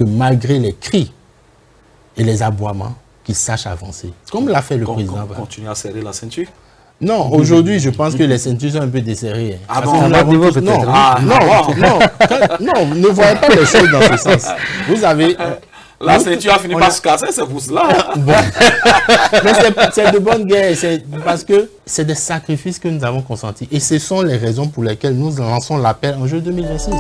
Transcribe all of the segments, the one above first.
que malgré les cris et les aboiements, qu'ils sachent avancer. Comme l'a fait le président. Continue à serrer la ceinture? Non, aujourd'hui, je pense que les ceintures sont un peu desserrées. Ah bon, non, ne voyez pas les choses dans ce sens. Vous avez... la ceinture a fini par se casser, c'est pour cela. Bon. Mais c'est de bonne guerre, parce que c'est des sacrifices que nous avons consentis. Et ce sont les raisons pour lesquelles nous lançons l'appel en juin 2026.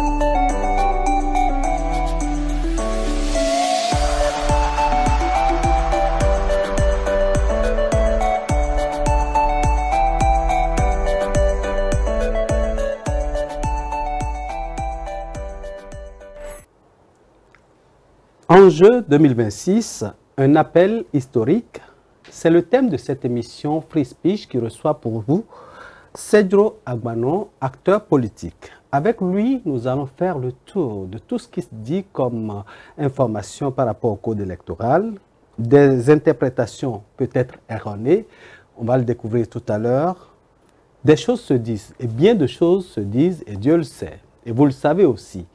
Enjeu 2026, un appel historique. C'est le thème de cette émission Free Speech qui reçoit pour vous Cedro Agbanon, acteur politique. Avec lui, nous allons faire le tour de tout ce qui se dit comme information par rapport au code électoral, des interprétations peut-être erronées, on va le découvrir tout à l'heure. Des choses se disent, et bien de choses se disent, et Dieu le sait. Et vous le savez aussi.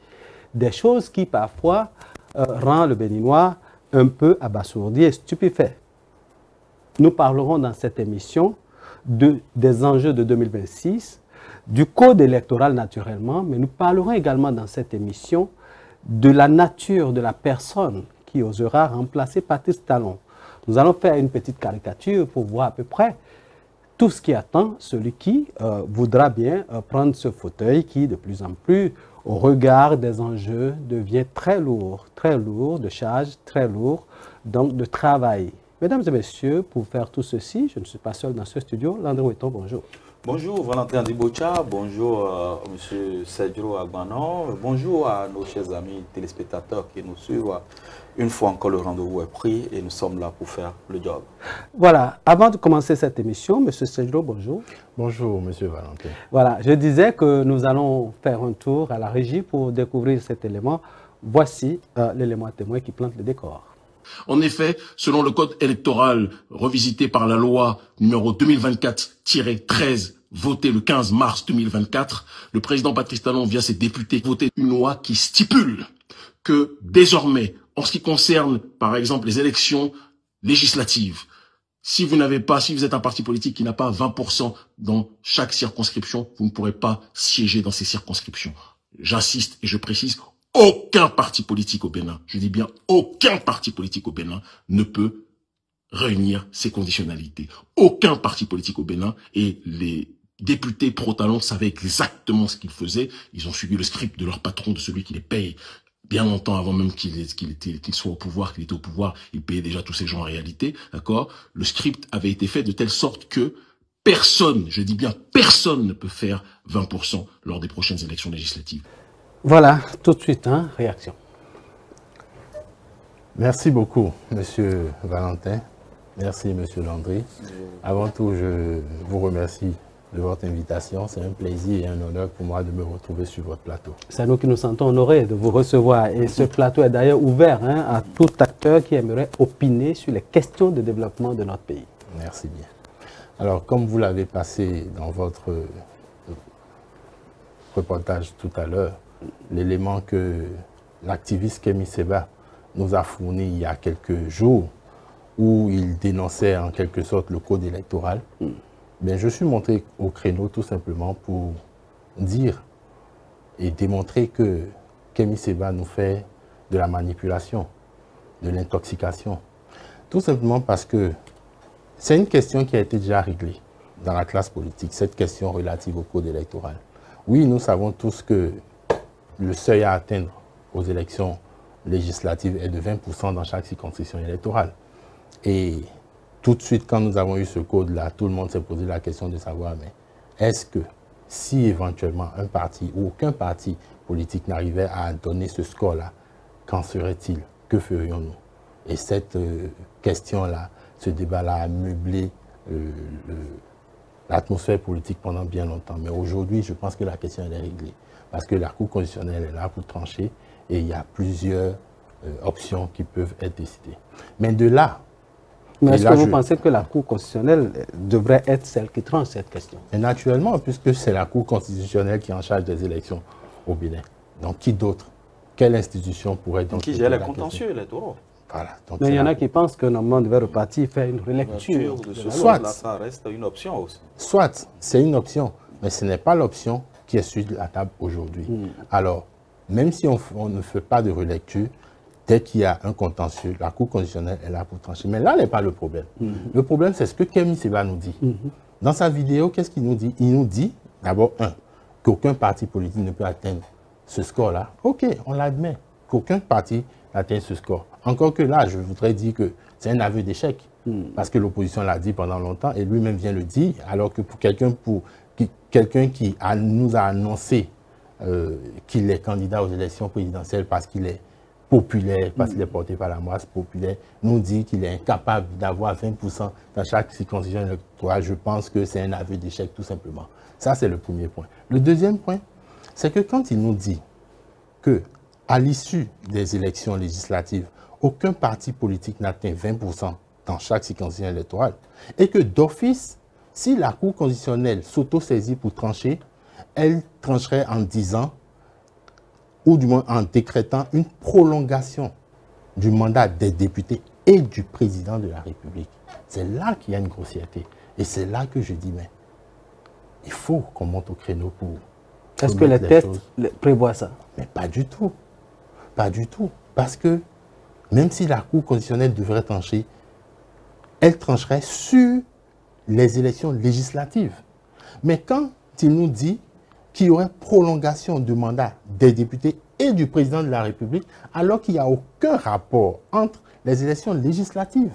Des choses qui parfois rend le Béninois un peu abasourdi et stupéfait. Nous parlerons dans cette émission des enjeux de 2026, du code électoral naturellement, mais nous parlerons également dans cette émission de la nature de la personne qui osera remplacer Patrice Talon. Nous allons faire une petite caricature pour voir à peu près tout ce qui attend celui qui voudra bien prendre ce fauteuil qui, de plus en plus, au regard des enjeux, devient très lourd de charge, très lourd donc de travail. Mesdames et messieurs, pour faire tout ceci, je ne suis pas seul dans ce studio. Landry Ouetton, bonjour. Bonjour Valentin Ndibocha, bonjour M. Cedro Agbanon, bonjour à nos chers amis téléspectateurs qui nous suivent. Une fois encore, le rendez-vous est pris et nous sommes là pour faire le job. Voilà, avant de commencer cette émission, M. Cedro, bonjour. Bonjour M. Valentin. Voilà, je disais que nous allons faire un tour à la régie pour découvrir cet élément. Voici l'élément témoin qui plante le décor. En effet, selon le code électoral revisité par la loi numéro 2024-13, votée le 15 mars 2024, le président Patrice Talon, via ses députés, voté une loi qui stipule que désormais, en ce qui concerne, par exemple, les élections législatives, si vous êtes un parti politique qui n'a pas 20% dans chaque circonscription, vous ne pourrez pas siéger dans ces circonscriptions. J'insiste et je précise, aucun parti politique au Bénin, je dis bien aucun parti politique au Bénin ne peut réunir ces conditionnalités. Aucun parti politique au Bénin, et les députés pro-Talon savaient exactement ce qu'ils faisaient. Ils ont suivi le script de leur patron, de celui qui les paye bien longtemps avant même qu'il soit au pouvoir, qu'il était au pouvoir. Il payait déjà tous ces gens en réalité, d'accord? Le script avait été fait de telle sorte que personne, je dis bien personne, ne peut faire 20% lors des prochaines élections législatives. Voilà, tout de suite, réaction. Merci beaucoup, Monsieur Valentin. Merci, Monsieur Landry. Avant tout, je vous remercie de votre invitation. C'est un plaisir et un honneur pour moi de me retrouver sur votre plateau. C'est nous qui nous sentons honorés de vous recevoir. Et ce plateau est d'ailleurs ouvert à tout acteur qui aimerait opiner sur les questions de développement de notre pays. Merci bien. Alors, comme vous l'avez passé dans votre reportage tout à l'heure, l'élément que l'activiste Kémy Séba nous a fourni il y a quelques jours, où il dénonçait en quelque sorte le code électoral, bien, je suis monté au créneau tout simplement pour dire et démontrer que Kémy Séba nous fait de la manipulation, de l'intoxication. Tout simplement parce que c'est une question qui a été déjà réglée dans la classe politique, cette question relative au code électoral. Oui, nous savons tous que le seuil à atteindre aux élections législatives est de 20% dans chaque circonscription électorale. Et tout de suite, quand nous avons eu ce code-là, tout le monde s'est posé la question de savoir, mais est-ce que si éventuellement un parti ou aucun parti politique n'arrivait à donner ce score-là, qu'en serait-il? Que ferions-nous? Et cette question-là, ce débat-là a meublé l'atmosphère politique pendant bien longtemps. Mais aujourd'hui, je pense que la question elle est réglée. Parce que la Cour constitutionnelle est là pour trancher et il y a plusieurs options qui peuvent être décidées. Mais de là... Mais est-ce que vous pensez que la Cour constitutionnelle devrait être celle qui tranche cette question? Et naturellement, puisque c'est la Cour constitutionnelle qui est en charge des élections au Bénin. Donc qui d'autre quelle institution pourrait donc... Qui gère les contentieux électoraux. Voilà. Donc Mais il y en a qui pensent que normalement on devait repartir faire une relecture. Soit. Là, ça reste une option aussi. Soit, c'est une option, mais ce n'est pas l'option qui est sur la table aujourd'hui. Alors, même si on ne fait pas de relecture, dès qu'il y a un contentieux, la Cour constitutionnelle est là pour trancher. Mais là n'est pas le problème. Le problème, c'est ce que Kémy Séba nous dit. Dans sa vidéo, qu'est-ce qu'il nous dit? Il nous dit, d'abord, qu'aucun parti politique ne peut atteindre ce score-là. OK, on l'admet, qu'aucun parti n'atteint ce score. Encore que là, je voudrais dire que c'est un aveu d'échec. Parce que l'opposition l'a dit pendant longtemps et lui-même vient le dire, alors que pour quelqu'un qui nous a annoncé qu'il est candidat aux élections présidentielles parce qu'il est populaire, parce qu'il est porté par la masse populaire, nous dit qu'il est incapable d'avoir 20% dans chaque circonscription électorale, je pense que c'est un aveu d'échec tout simplement. Ça, c'est le premier point. Le deuxième point, c'est que quand il nous dit que à l'issue des élections législatives, aucun parti politique n'atteint 20% dans chaque circonscription électorale, et que d'office, si la Cour constitutionnelle s'auto-saisit pour trancher, elle trancherait en disant, ou du moins en décrétant une prolongation du mandat des députés et du président de la République. C'est là qu'il y a une grossièreté. Et c'est là que je dis, mais il faut qu'on monte au créneau pour... Est-ce que les tests prévoient ça? Mais pas du tout. Pas du tout. Parce que même si la Cour constitutionnelle devrait trancher, elle trancherait sur les élections législatives. Mais quand il nous dit qu'il y aurait prolongation de mandat des députés et du président de la République, alors qu'il n'y a aucun rapport entre les élections législatives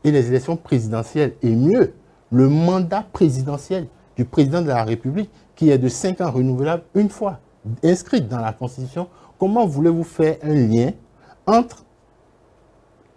et les élections présidentielles, et mieux, le mandat présidentiel du président de la République, qui est de 5 ans renouvelable une fois, inscrit dans la Constitution, comment voulez-vous faire un lien entre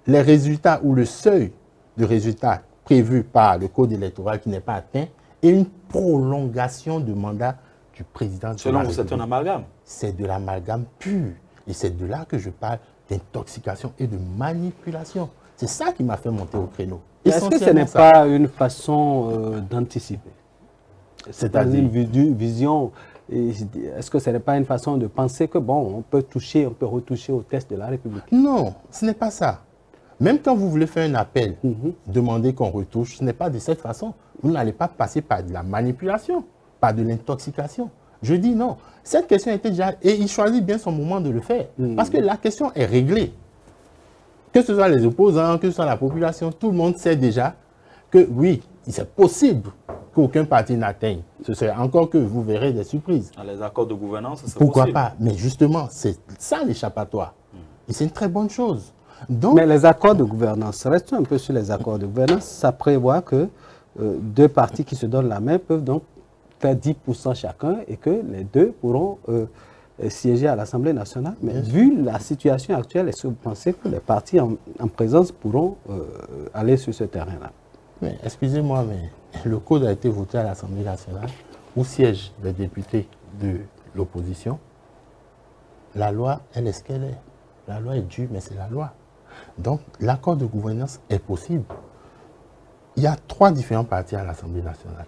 les résultats ou le seuil de résultats prévu par le code électoral qui n'est pas atteint et une prolongation de mandat du président de la République? Selon vous, c'est un amalgame? C'est de l'amalgame pur. Et c'est de là que je parle d'intoxication et de manipulation. C'est ça qui m'a fait monter au créneau. Est-ce que ce n'est pas une façon d'anticiper? C'est-à-dire une vision. Est-ce que ce n'est pas une façon de penser que, bon, on peut retoucher au test de la République? Non, ce n'est pas ça. Même quand vous voulez faire un appel, demander qu'on retouche, ce n'est pas de cette façon. Vous n'allez pas passer par de la manipulation, par de l'intoxication. Je dis non. Cette question était déjà... Et il choisit bien son moment de le faire. Parce que la question est réglée. Que ce soit les opposants, que ce soit la population, tout le monde sait déjà que oui, c'est possible qu'aucun parti n'atteigne. Ce serait encore que vous verrez des surprises. Dans les accords de gouvernance, c'est possible. Pourquoi pas? Mais justement, c'est ça l'échappatoire. Et c'est une très bonne chose. Donc, mais les accords de gouvernance, restons un peu sur les accords de gouvernance, ça prévoit que deux partis qui se donnent la main peuvent donc faire 10% chacun et que les deux pourront siéger à l'Assemblée nationale. Mais vu la situation actuelle, est-ce que vous pensez que les partis en présence pourront aller sur ce terrain-là? Mais excusez-moi, mais le code a été voté à l'Assemblée nationale où siègent les députés de l'opposition. La loi, elle est ce qu'elle est. La loi est due, mais c'est la loi. Donc, l'accord de gouvernance est possible. Il y a 3 différents partis à l'Assemblée nationale.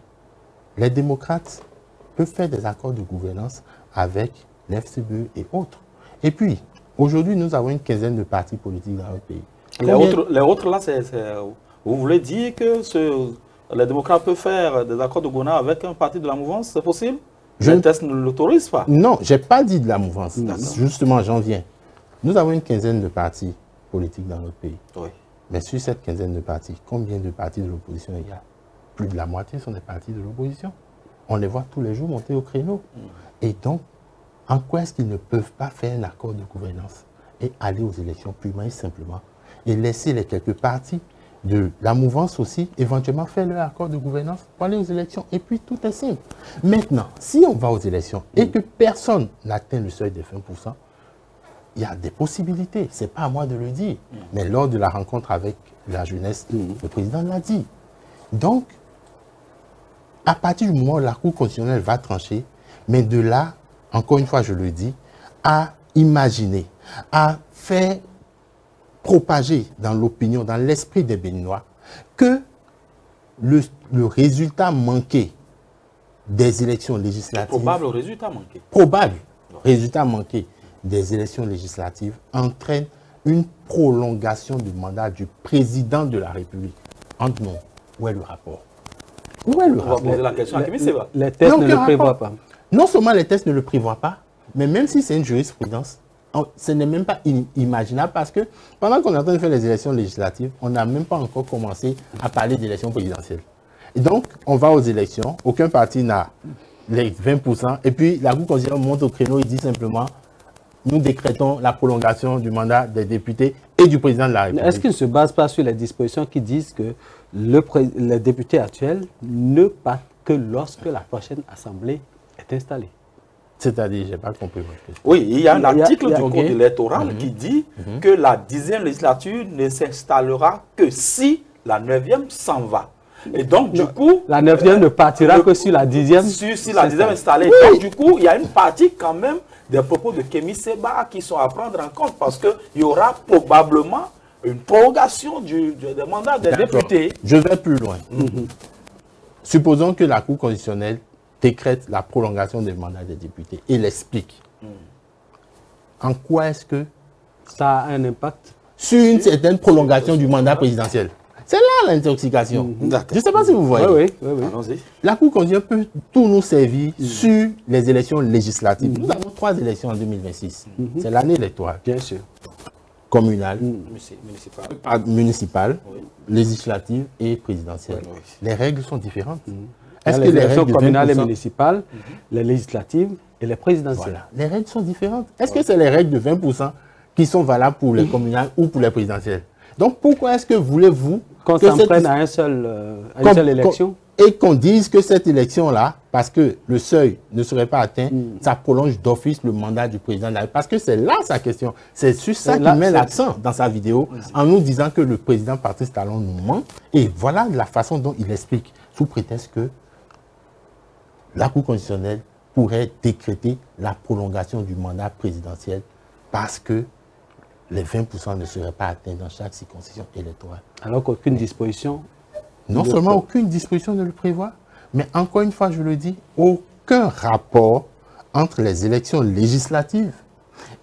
Les démocrates peuvent faire des accords de gouvernance avec l'FCBE et autres. Et puis, aujourd'hui, nous avons une quinzaine de partis politiques dans notre pays. Les autres là, vous voulez dire que les démocrates peuvent faire des accords de gouvernance avec un parti de la mouvance? C'est possible? Le test ne l'autorise pas? Non, je n'ai pas dit de la mouvance. Justement, j'en viens. Nous avons une quinzaine de partis politiques dans notre pays. Oui. Mais sur cette quinzaine de partis, combien de partis de l'opposition il y a? Plus de la moitié sont des partis de l'opposition. On les voit tous les jours monter au créneau. Et donc, en quoi est-ce qu'ils ne peuvent pas faire un accord de gouvernance et aller aux élections purement et simplement et laisser les quelques partis de la mouvance aussi éventuellement faire leur accord de gouvernance pour aller aux élections? Et puis, tout est simple. Maintenant, si on va aux élections et que personne n'atteint le seuil des 20%, il y a des possibilités. Ce n'est pas à moi de le dire. Mais lors de la rencontre avec la jeunesse, le président l'a dit. Donc, à partir du moment où la Cour constitutionnelle va trancher, mais de là, encore une fois je le dis, à imaginer, à faire propager dans l'opinion, dans l'esprit des Béninois, que le résultat manqué des élections législatives... Probable résultat manqué. Probable résultat manqué des élections législatives entraîne une prolongation du mandat du président de la République. Entre nous, où est le rapport? Où est le rapport? On va poser la question à Kémy Séba. Les tests ne le prévoient pas. Non seulement les tests ne le prévoient pas, mais même si c'est une jurisprudence, ce n'est même pas imaginable parce que pendant qu'on est en train de faire les élections législatives, on n'a même pas encore commencé à parler d'élections présidentielles. Et donc, on va aux élections, aucun parti n'a les 20%, et puis la Cour constitutionnelle monte au créneau, il dit simplement, nous décrétons la prolongation du mandat des députés et du président de la République. Est-ce qu'il ne se base pas sur les dispositions qui disent que les députés actuels ne partent que lorsque la prochaine assemblée est installée? C'est-à-dire, je n'ai pas compris votre question. Oui, il y a un article du ok. Code électoral qui dit que la 10e législature ne s'installera que si la 9e s'en va. Et donc, du coup... La 9e ne partira que si la 10e... Si la 10e est installée. Oui. Donc, du coup, il y a une partie quand même des propos de Kémy Séba qui sont à prendre en compte parce qu'il y aura probablement une prorogation des mandats des députés. Je vais plus loin. Supposons que la Cour constitutionnelle décrète la prolongation des mandats des députés et l'explique. En quoi est-ce que Ça a un impact? sur une certaine prolongation du mandat présidentiel? C'est là l'intoxication. Je ne sais pas si vous voyez. Oui, oui, oui. Allons-y. La Cour constitutionnelle peut tout nous servir sur les élections législatives. Nous avons 3 élections en 2026. C'est l'année électorale. Bien sûr. Communale, Municipal. municipale, Oui. législative et présidentielle. Oui. Les règles sont différentes. Est-ce que les élections communales et municipales, les législatives et les présidentielles? Voilà. Les règles sont différentes. Est-ce que c'est les règles de 20% qui sont valables pour les communales ou pour les présidentielles? Donc pourquoi est-ce que voulez-vous Qu'on s'en prenne à une seule élection? Et qu'on dise que cette élection-là, parce que le seuil ne serait pas atteint, ça prolonge d'office le mandat du président de la République. Parce que c'est là sa question. C'est sur ça qu'il met l'accent dans sa vidéo, en nous disant que le président Patrice Talon nous ment. Et voilà la façon dont il explique, sous prétexte que la Cour constitutionnelle pourrait décréter la prolongation du mandat présidentiel parce que les 20% ne seraient pas atteints dans chaque circonscription électorale. Alors qu'aucune disposition... Non seulement aucune disposition ne le prévoit, mais encore une fois, je le dis, aucun rapport entre les élections législatives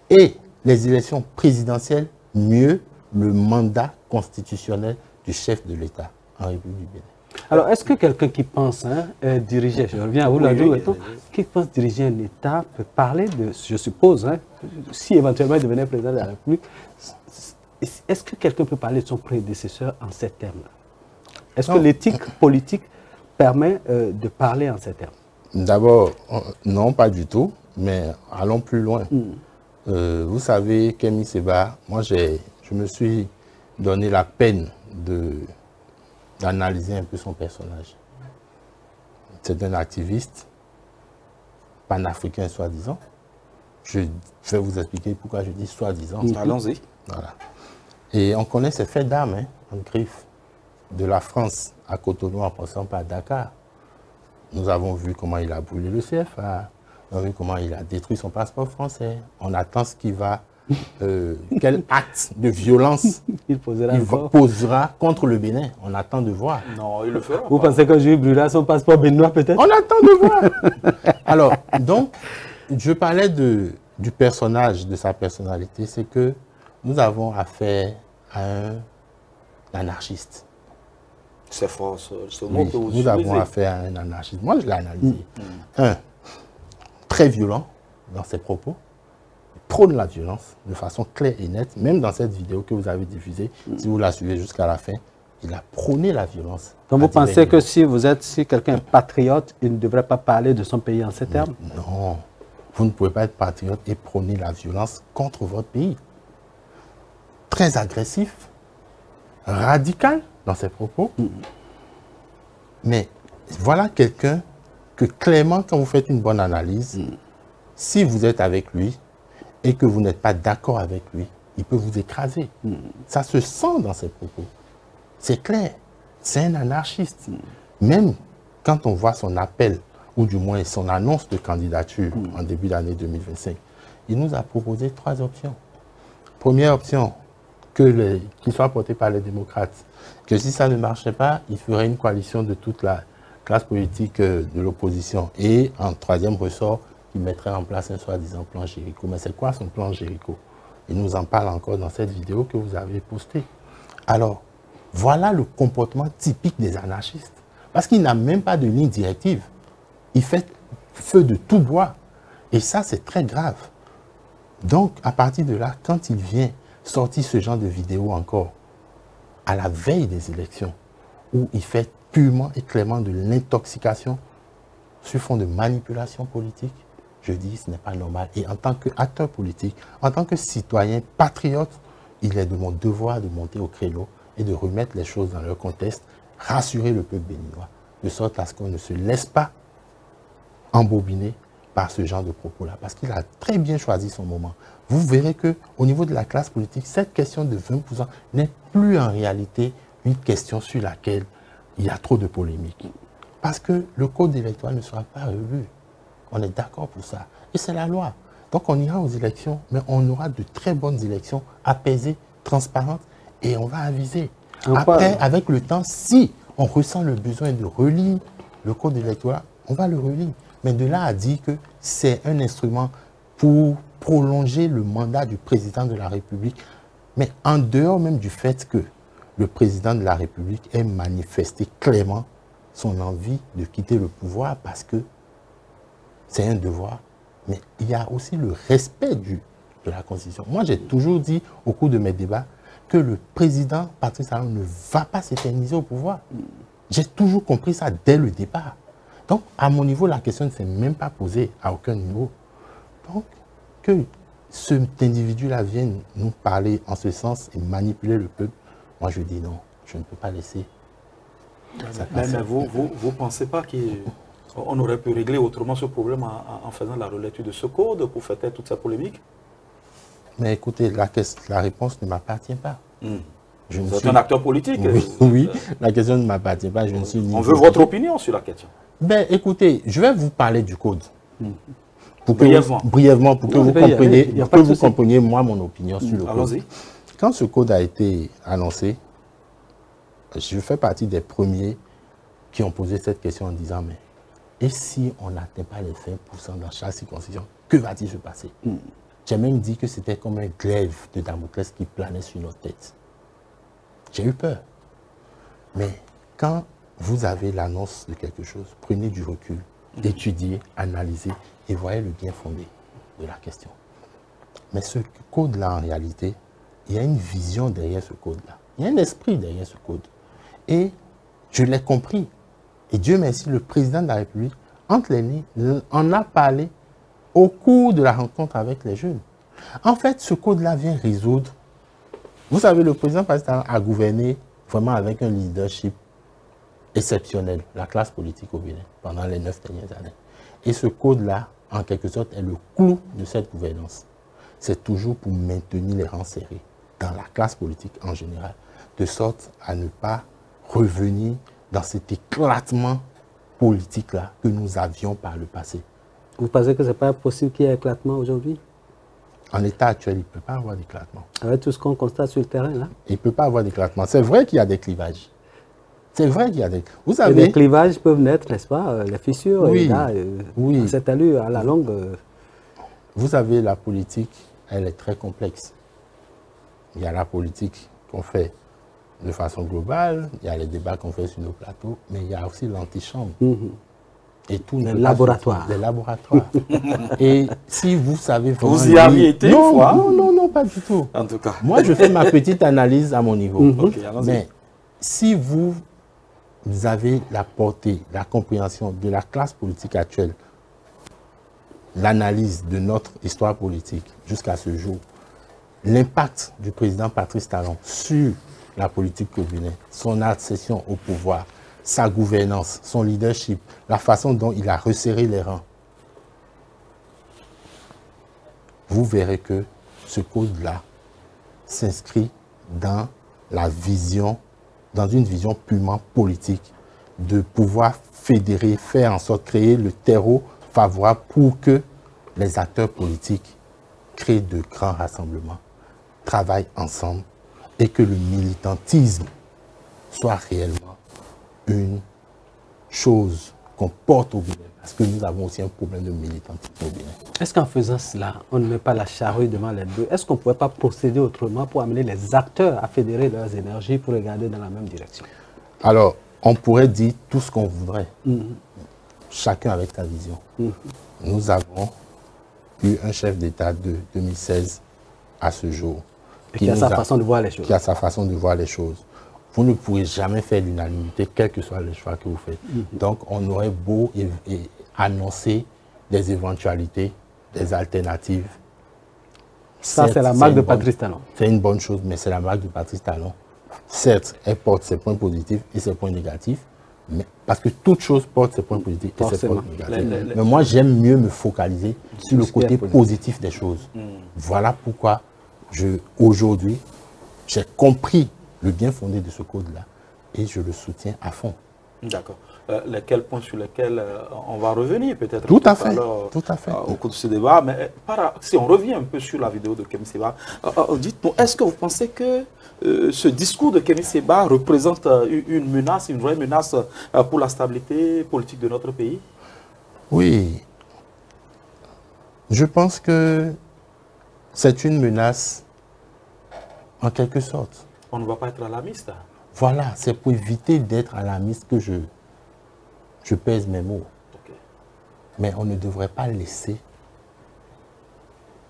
et les élections présidentielles, mieux le mandat constitutionnel du chef de l'État en République du Bénin. Alors, est-ce que quelqu'un qui pense diriger, je reviens à vous, qui pense diriger un État peut parler de, je suppose, si éventuellement il devenait président de la République, est-ce que quelqu'un peut parler de son prédécesseur en ces termes-là? Est-ce que l'éthique politique permet de parler en ces termes? D'abord, non, pas du tout, mais allons plus loin. Vous savez, Kémy Séba, moi, je me suis donné la peine d'analyser un peu son personnage. C'est un activiste panafricain, soi-disant. Je vais vous expliquer pourquoi je dis soi-disant. Allons-y. Voilà. Et on connaît ses faits d'armes, en griffe, de la France à Cotonou en passant par Dakar. Nous avons vu comment il a brûlé le CFA, on a vu comment il a détruit son passeport français. On attend ce qui va, quel acte de violence il posera contre le Bénin. On attend de voir. Non, il le fera. Vous pensez que je brûlera son passeport béninois peut-être? On attend de voir. Alors, donc, je parlais du personnage, de sa personnalité, c'est que nous avons affaire à un anarchiste. C'est fort, ce mot que vous utilisez. Nous avons affaire à un anarchiste. Moi, je l'ai analysé. Un, très violent dans ses propos. Il prône la violence de façon claire et nette. Même dans cette vidéo que vous avez diffusée, si vous la suivez jusqu'à la fin, il a prôné la violence. Donc vous pensez que si quelqu'un est patriote, il ne devrait pas parler de son pays en ces termes? Non. Vous ne pouvez pas être patriote et prôner la violence contre votre pays. Très agressif, radical dans ses propos. Mais voilà quelqu'un que clairement, quand vous faites une bonne analyse, si vous êtes avec lui et que vous n'êtes pas d'accord avec lui, il peut vous écraser. Ça se sent dans ses propos. C'est clair. C'est un anarchiste. Même quand on voit son appel, ou du moins son annonce de candidature en début d'année 2025, il nous a proposé 3 options. Première option, qu'il soit porté par les démocrates. Que si ça ne marchait pas, il ferait une coalition de toute la classe politique de l'opposition. Et en troisième ressort, qu'il mettrait en place un soi-disant plan Jéricho. Mais c'est quoi son plan Jéricho? Il nous en parle encore dans cette vidéo que vous avez postée. Alors, voilà le comportement typique des anarchistes. Parce qu'il n'a même pas de ligne directive. Il fait feu de tout bois. Et ça, c'est très grave. Donc, à partir de là, quand il vient sortir ce genre de vidéo encore, à la veille des élections, où il fait purement et clairement de l'intoxication sur fond de manipulation politique, je dis ce n'est pas normal. Et en tant qu'acteur politique, en tant que citoyen patriote, il est de mon devoir de monter au créneau et de remettre les choses dans leur contexte, rassurer le peuple béninois, de sorte à ce qu'on ne se laisse pas embobiner par ce genre de propos-là, parce qu'il a très bien choisi son moment. Vous verrez qu'au niveau de la classe politique, cette question de 20% n'est plus en réalité une question sur laquelle il y a trop de polémiques. Parce que le code électoral ne sera pas revu. On est d'accord pour ça. Et c'est la loi. Donc on ira aux élections, mais on aura de très bonnes élections, apaisées, transparentes, et on va aviser. Après, avec le temps, si on ressent le besoin de relire le code électoral, on va le relire. Mais de là à dire que c'est un instrument pour prolonger le mandat du président de la République, mais en dehors même du fait que le président de la République ait manifesté clairement son envie de quitter le pouvoir parce que c'est un devoir, mais il y a aussi le respect de la Constitution. Moi, j'ai toujours dit au cours de mes débats que le président Patrice Talon ne va pas s'éterniser au pouvoir. J'ai toujours compris ça dès le départ. Donc, à mon niveau, la question ne s'est même pas posée à aucun niveau. Donc, que cet individu-là vienne nous parler en ce sens et manipuler le peuple, moi je dis non, je ne peux pas laisser ça passer. Mais vous ne pensez pas qu'on aurait pu régler autrement ce problème en faisant la relecture de ce code pour faire taire toute cette polémique? Mais écoutez, la réponse ne m'appartient pas. Vous êtes un acteur politique. Oui, la question ne m'appartient pas. Je ne suis ni on veut votre opinion sur la question. Ben, écoutez, je vais vous parler du code. Brièvement. Pour que vous compreniez, moi, mon opinion sur le code. Allons-y. Quand ce code a été annoncé, je fais partie des premiers qui ont posé cette question en disant, mais et si on n'atteint pas les 20% dans chaque circonscription, que va-t-il se passer? J'ai même dit que c'était comme un glaive de Damoclès qui planait sur notre tête. J'ai eu peur. Mais quand vous avez l'annonce de quelque chose, prenez du recul, étudiez, analysez et voyez le bien fondé de la question. Mais ce code-là, en réalité, il y a une vision derrière ce code-là. Il y a un esprit derrière ce code. Et je l'ai compris. Et Dieu merci, le président de la République, entre les lignes, en a parlé au cours de la rencontre avec les jeunes. En fait, ce code-là vient résoudre. Vous savez, le président Pascal a gouverné vraiment avec un leadership exceptionnel, la classe politique au Bénin, pendant les 9 dernières années. Et ce code-là, en quelque sorte, est le clou de cette gouvernance. C'est toujours pour maintenir les rangs serrés dans la classe politique en général, de sorte à ne pas revenir dans cet éclatement politique-là que nous avions par le passé. Vous pensez que ce n'est pas possible qu'il y ait éclatement aujourd'hui? En l'état actuel, il ne peut pas avoir d'éclatement. Avec tout ce qu'on constate sur le terrain, là? Il ne peut pas avoir d'éclatement. C'est vrai qu'il y a des clivages. C'est vrai qu'il y a des... Vous savez... Et les clivages peuvent naître, n'est-ce pas? Les fissures, oui, là, oui. À cette allure, à la longue... Vous savez, la politique, elle est très complexe. Il y a la politique qu'on fait de façon globale, il y a les débats qu'on fait sur nos plateaux, mais il y a aussi l'antichambre. Et tout les laboratoires. Les laboratoires. Et si vous savez vraiment... Vous y avez été une fois? Non, pas du tout. En tout cas. Moi, je fais ma petite analyse à mon niveau. Okay, mais si vous avez la portée, la compréhension de la classe politique actuelle, l'analyse de notre histoire politique jusqu'à ce jour, l'impact du président Patrice Talon sur la politique au Bénin, son accession au pouvoir, sa gouvernance, son leadership, la façon dont il a resserré les rangs, vous verrez que ce code-là s'inscrit dans la vision, dans une vision purement politique, de pouvoir fédérer, faire en sorte de créer le terreau favorable pour que les acteurs politiques créent de grands rassemblements, travaillent ensemble et que le militantisme soit réellement une chose qu'on porte au Bénin. Parce que nous avons aussi un problème de militantisme au Bénin. Est-ce qu'en faisant cela, on ne met pas la charrue devant les bœufs? Est-ce qu'on ne pourrait pas procéder autrement pour amener les acteurs à fédérer leurs énergies pour regarder dans la même direction? Alors, on pourrait dire tout ce qu'on voudrait. Chacun avec sa vision. Nous avons eu un chef d'État de 2016 à ce jour. Qui a sa façon de voir les choses. Qui a sa façon de voir les choses. Vous ne pourrez jamais faire l'unanimité, quel que soit le choix que vous faites. Donc, on aurait beau annoncer des éventualités, des alternatives. Ça, c'est la marque de Patrice Talon. C'est une bonne chose, mais c'est la marque de Patrice Talon. Certes, elle porte ses points positifs et ses points négatifs, mais parce que toute chose porte ses points positifs et ses points négatifs. Mais moi, j'aime mieux me focaliser sur le côté positif des choses. Voilà pourquoi aujourd'hui, j'ai compris le bien fondé de ce code-là et je le soutiens à fond. D'accord. Lesquels points sur lesquels on va revenir peut-être tout à fait au cours de ce débat. Mais si on revient un peu sur la vidéo de Kémi Séba, dites-nous, est-ce que vous pensez que ce discours de Kémi Séba représente une menace, une vraie menace pour la stabilité politique de notre pays? Oui. Je pense que c'est une menace en quelque sorte. On ne va pas être alarmiste. Voilà, c'est pour éviter d'être alarmiste que je pèse mes mots. Okay. Mais on ne devrait pas laisser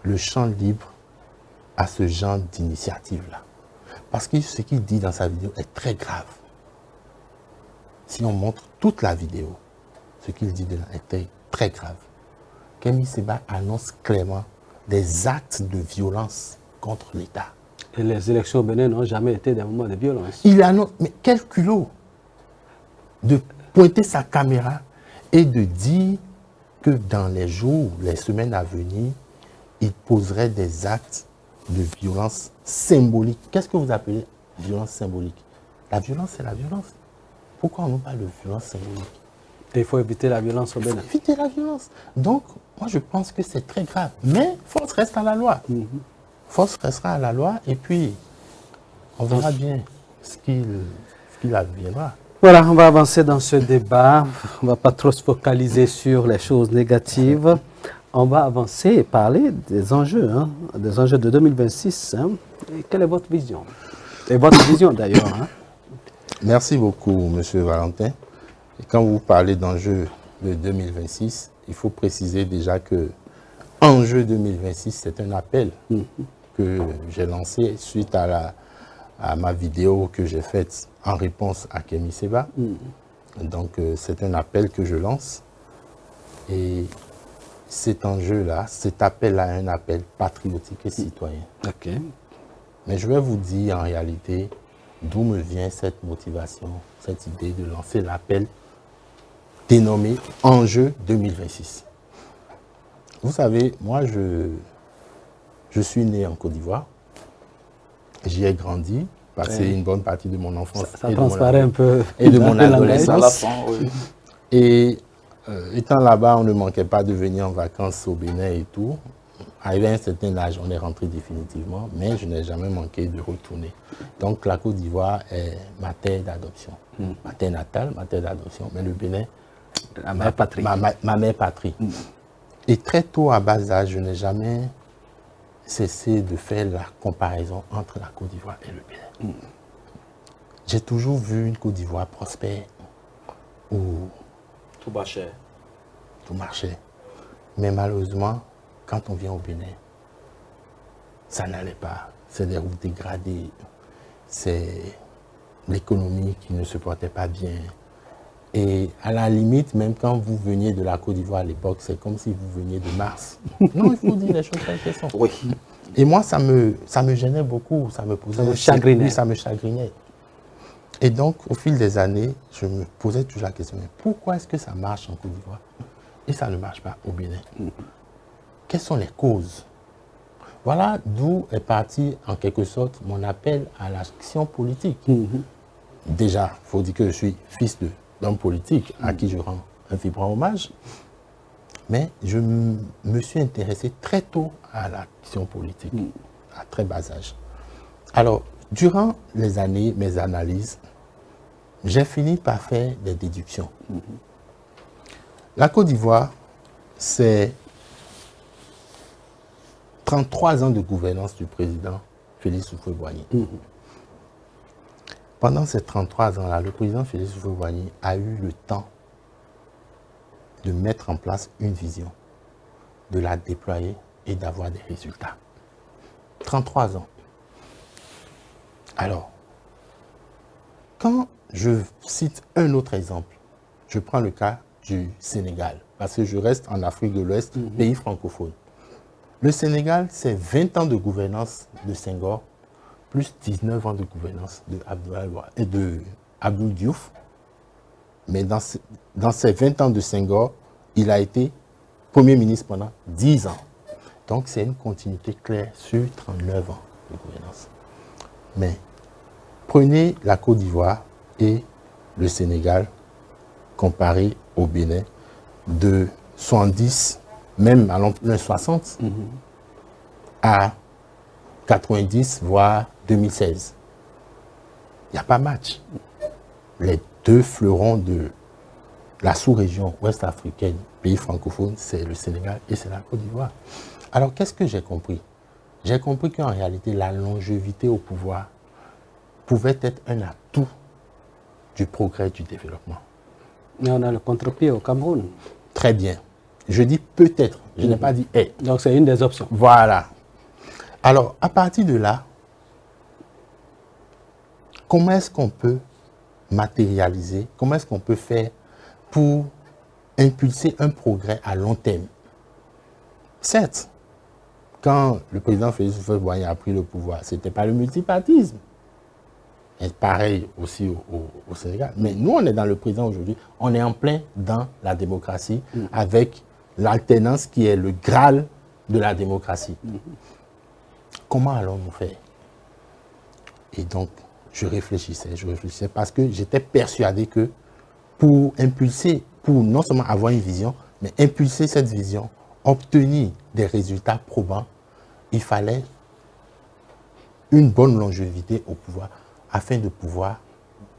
le champ libre à ce genre d'initiative-là. Parce que ce qu'il dit dans sa vidéo est très grave. Si on montre toute la vidéo, ce qu'il dit de là est très grave. Kémi Séba annonce clairement des actes de violence contre l'État. Et les élections au Bénin n'ont jamais été des moments de violence. Il annonce, mais quel culot de pointer sa caméra et de dire que dans les jours, les semaines à venir, il poserait des actes de violence symbolique. Qu'est-ce que vous appelez violence symbolique? La violence, c'est la violence. Pourquoi on ne parle de violence symbolique? Et il faut éviter la violence au Bénin. Il faut éviter la violence. Donc, moi, je pense que c'est très grave. Mais force reste à la loi. Force restera à la loi et puis on verra bien ce qu'il adviendra. Voilà, on va avancer dans ce débat. On ne va pas trop se focaliser sur les choses négatives. On va avancer et parler des enjeux de 2026. Et quelle est votre vision? Et votre vision d'ailleurs. Merci beaucoup, M. Valentin. Et quand vous parlez d'enjeux de 2026, il faut préciser déjà que enjeu 2026, c'est un appel que j'ai lancé suite à ma vidéo que j'ai faite en réponse à Kémi Séba. Donc, c'est un appel que je lance. Et cet enjeu-là, cet appel-là est un appel patriotique et citoyen. Okay. Mais je vais vous dire en réalité d'où me vient cette motivation, cette idée de lancer l'appel dénommé Enjeu 2026. Vous savez, moi, je suis né en Côte d'Ivoire. J'y ai grandi, passé une bonne partie de mon enfance ça transparaît un peu et de mon adolescence. Oui. Et étant là-bas, on ne manquait pas de venir en vacances au Bénin et tout. Arrivé à un certain âge, on est rentré définitivement, mais je n'ai jamais manqué de retourner. Donc la Côte d'Ivoire est ma terre d'adoption, ma terre natale, ma terre d'adoption, mais le Bénin, ma mère patrie. Ma mère patrie. Et très tôt, à bas âge, je n'ai jamais cessé de faire la comparaison entre la Côte d'Ivoire et le Bénin. J'ai toujours vu une Côte d'Ivoire prospère, où tout marchait. Tout marchait. Mais malheureusement, quand on vient au Bénin, ça n'allait pas. C'est des routes dégradées, c'est l'économie qui ne se portait pas bien. Et à la limite, même quand vous veniez de la Côte d'Ivoire à l'époque, c'est comme si vous veniez de Mars. Non, il faut dire les choses telles qu'elles sont. Oui. Et moi, ça me gênait beaucoup, ça me posait... Ça me chagrinait. Et donc, au fil des années, je me posais toujours la question, mais pourquoi est-ce que ça marche en Côte d'Ivoire et ça ne marche pas au Bénin? Quelles sont les causes? Voilà d'où est parti, en quelque sorte, mon appel à l'action politique. Déjà, il faut dire que je suis fils d'homme politique à qui je rends un vibrant hommage. Mais je me suis intéressé très tôt à l'action politique, à très bas âge. Alors, durant les années, mes analyses, j'ai fini par faire des déductions. La Côte d'Ivoire, c'est 33 ans de gouvernance du président Félix Houphouët-Boigny. Pendant ces 33 ans-là, le président Félix Houphouët-Boigny a eu le temps de mettre en place une vision, de la déployer et d'avoir des résultats. 33 ans. Alors, quand je cite un autre exemple, je prends le cas du Sénégal, parce que je reste en Afrique de l'Ouest, pays francophone. Le Sénégal, c'est 20 ans de gouvernance de Senghor, plus 19 ans de gouvernance de Abdou Diouf. Mais dans ces 20 ans de Senghor, il a été Premier ministre pendant 10 ans. Donc c'est une continuité claire sur 39 ans de gouvernance. Mais prenez la Côte d'Ivoire et le Sénégal comparé au Bénin de 70, même à l'an 60, à 90, voire 2016. Il n'y a pas match. Les deux fleurons de la sous-région ouest africaine, pays francophone, c'est le Sénégal et c'est la Côte d'Ivoire. Alors, qu'est-ce que j'ai compris? J'ai compris qu'en réalité, la longévité au pouvoir pouvait être un atout du progrès du développement. Mais on a le contre-pied au Cameroun. Très bien. Je dis peut-être, je n'ai pas dit est. Donc c'est une des options. Voilà. Alors, à partir de là, comment est-ce qu'on peut matérialiser, comment est-ce qu'on peut faire pour impulser un progrès à long terme? Certes, quand le président Félix Houphouët-Boigny a pris le pouvoir, ce n'était pas le multipartisme. Et pareil aussi au Sénégal. Mais nous, on est dans le présent aujourd'hui, on est en plein dans la démocratie, avec l'alternance qui est le Graal de la démocratie. Comment allons-nous faire? Et donc, je réfléchissais parce que j'étais persuadé que pour impulser, pour non seulement avoir une vision, mais impulser cette vision, obtenir des résultats probants, il fallait une bonne longévité au pouvoir afin de pouvoir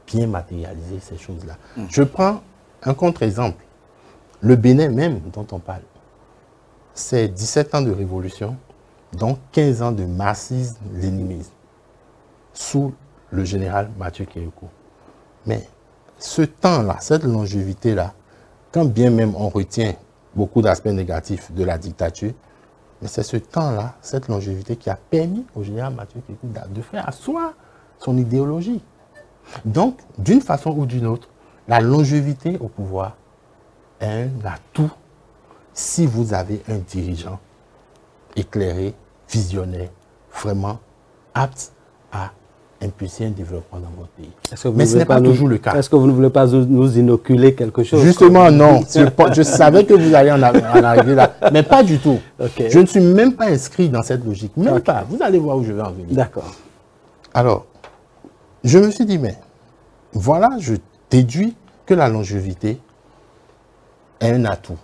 bien matérialiser ces choses-là. Je prends un contre-exemple. Le Bénin même, dont on parle, c'est 17 ans de révolution, donc 15 ans de marxisme-léninisme, sous le général Mathieu Kérékou. Mais ce temps-là, cette longévité-là, quand bien même on retient beaucoup d'aspects négatifs de la dictature, mais c'est ce temps-là, cette longévité qui a permis au général Mathieu Kérékou de faire asseoir son idéologie. Donc, d'une façon ou d'une autre, la longévité au pouvoir est un atout si vous avez un dirigeant éclairé, visionnaire, vraiment apte à impulser un développement dans votre pays. Mais ce n'est pas toujours le cas. Est-ce que vous ne voulez pas nous inoculer quelque chose? Justement, non. Je savais que vous alliez en arriver là, mais pas du tout. Okay. Je ne suis même pas inscrit dans cette logique. Même pas. Vous allez voir où je vais en venir. D'accord. Alors, je me suis dit, mais voilà, je déduis que la longévité est un atout.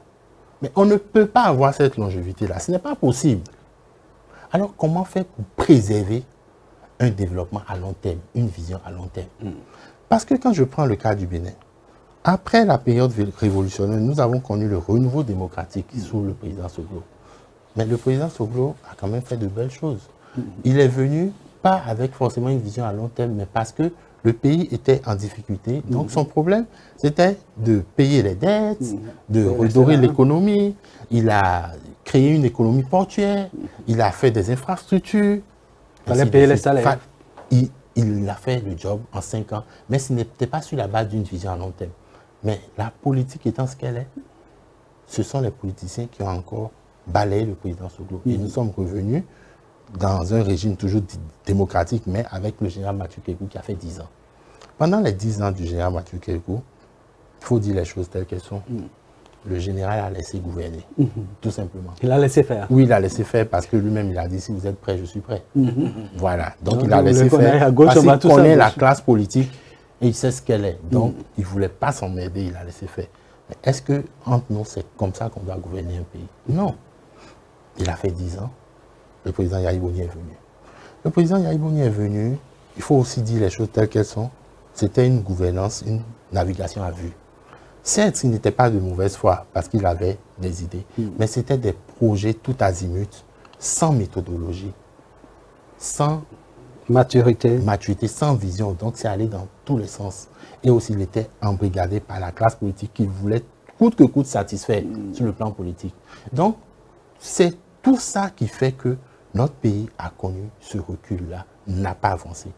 Mais on ne peut pas avoir cette longévité-là. Ce n'est pas possible. Alors, comment faire pour préserver un développement à long terme, une vision à long terme? Parce que quand je prends le cas du Bénin, après la période révolutionnaire, nous avons connu le renouveau démocratique sous le président Soglo. Mais le président Soglo a quand même fait de belles choses. Il est venu pas avec forcément une vision à long terme, mais parce que le pays était en difficulté. Donc son problème, c'était de payer les dettes, de redorer l'économie. Il a créé une économie portuaire, il a fait des infrastructures. Il fallait payer les salaires. Il a fait le job en 5 ans, mais ce n'était pas sur la base d'une vision à long terme. Mais la politique étant ce qu'elle est, ce sont les politiciens qui ont encore balayé le président Soglo. Et nous sommes revenus dans un régime toujours démocratique, mais avec le général Mathieu Kérékou qui a fait 10 ans. Pendant les 10 ans du général Mathieu Kérékou, il faut dire les choses telles qu'elles sont. Le général a laissé gouverner, tout simplement. Il a laissé faire. Oui, il a laissé faire parce que lui-même, il a dit, si vous êtes prêt, je suis prêt. Voilà, donc il a laissé faire parce qu'il connaît la classe politique et il sait ce qu'elle est. Donc, il ne voulait pas s'emmerder, il a laissé faire. Mais est-ce que entre nous, c'est comme ça qu'on doit gouverner un pays? Non. Il a fait 10 ans. Le président Yahi Boni est venu. Le président Yahi Boni est venu, il faut aussi dire les choses telles qu'elles sont. C'était une gouvernance, une navigation à vue. Certes, il n'était pas de mauvaise foi parce qu'il avait des idées, mais c'était des projets tout azimut, sans méthodologie, sans maturité, sans vision. Donc, c'est allé dans tous les sens. Et aussi, il était embrigadé par la classe politique qui voulait coûte que coûte satisfaire sur le plan politique. Donc, c'est tout ça qui fait que notre pays a connu ce recul-là, n'a pas avancé.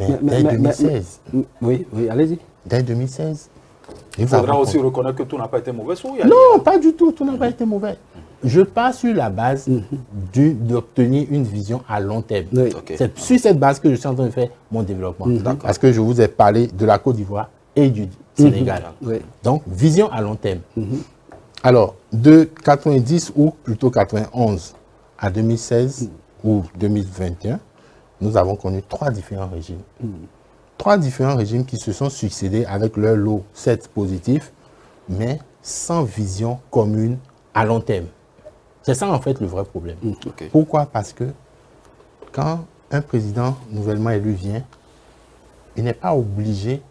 Mais dès 2016... oui, allez-y. Dès 2016... Il faudra aussi reconnaître que tout n'a pas été mauvais. Non, pas du tout, tout n'a pas été mauvais. Je pars sur la base d'obtenir une vision à long terme. Oui. Okay. C'est sur cette base que je suis en train de faire mon développement. Parce que je vous ai parlé de la Côte d'Ivoire et du Sénégal. Oui. Donc, vision à long terme. Alors, de 90 ou plutôt 91 à 2016 ou 2021, nous avons connu 3 différents régimes. 3 différents régimes qui se sont succédés avec leur lot, certes positif, mais sans vision commune à long terme. C'est ça en fait le vrai problème. Okay. Pourquoi? Parce que quand un président nouvellement élu vient, il n'est pas obligé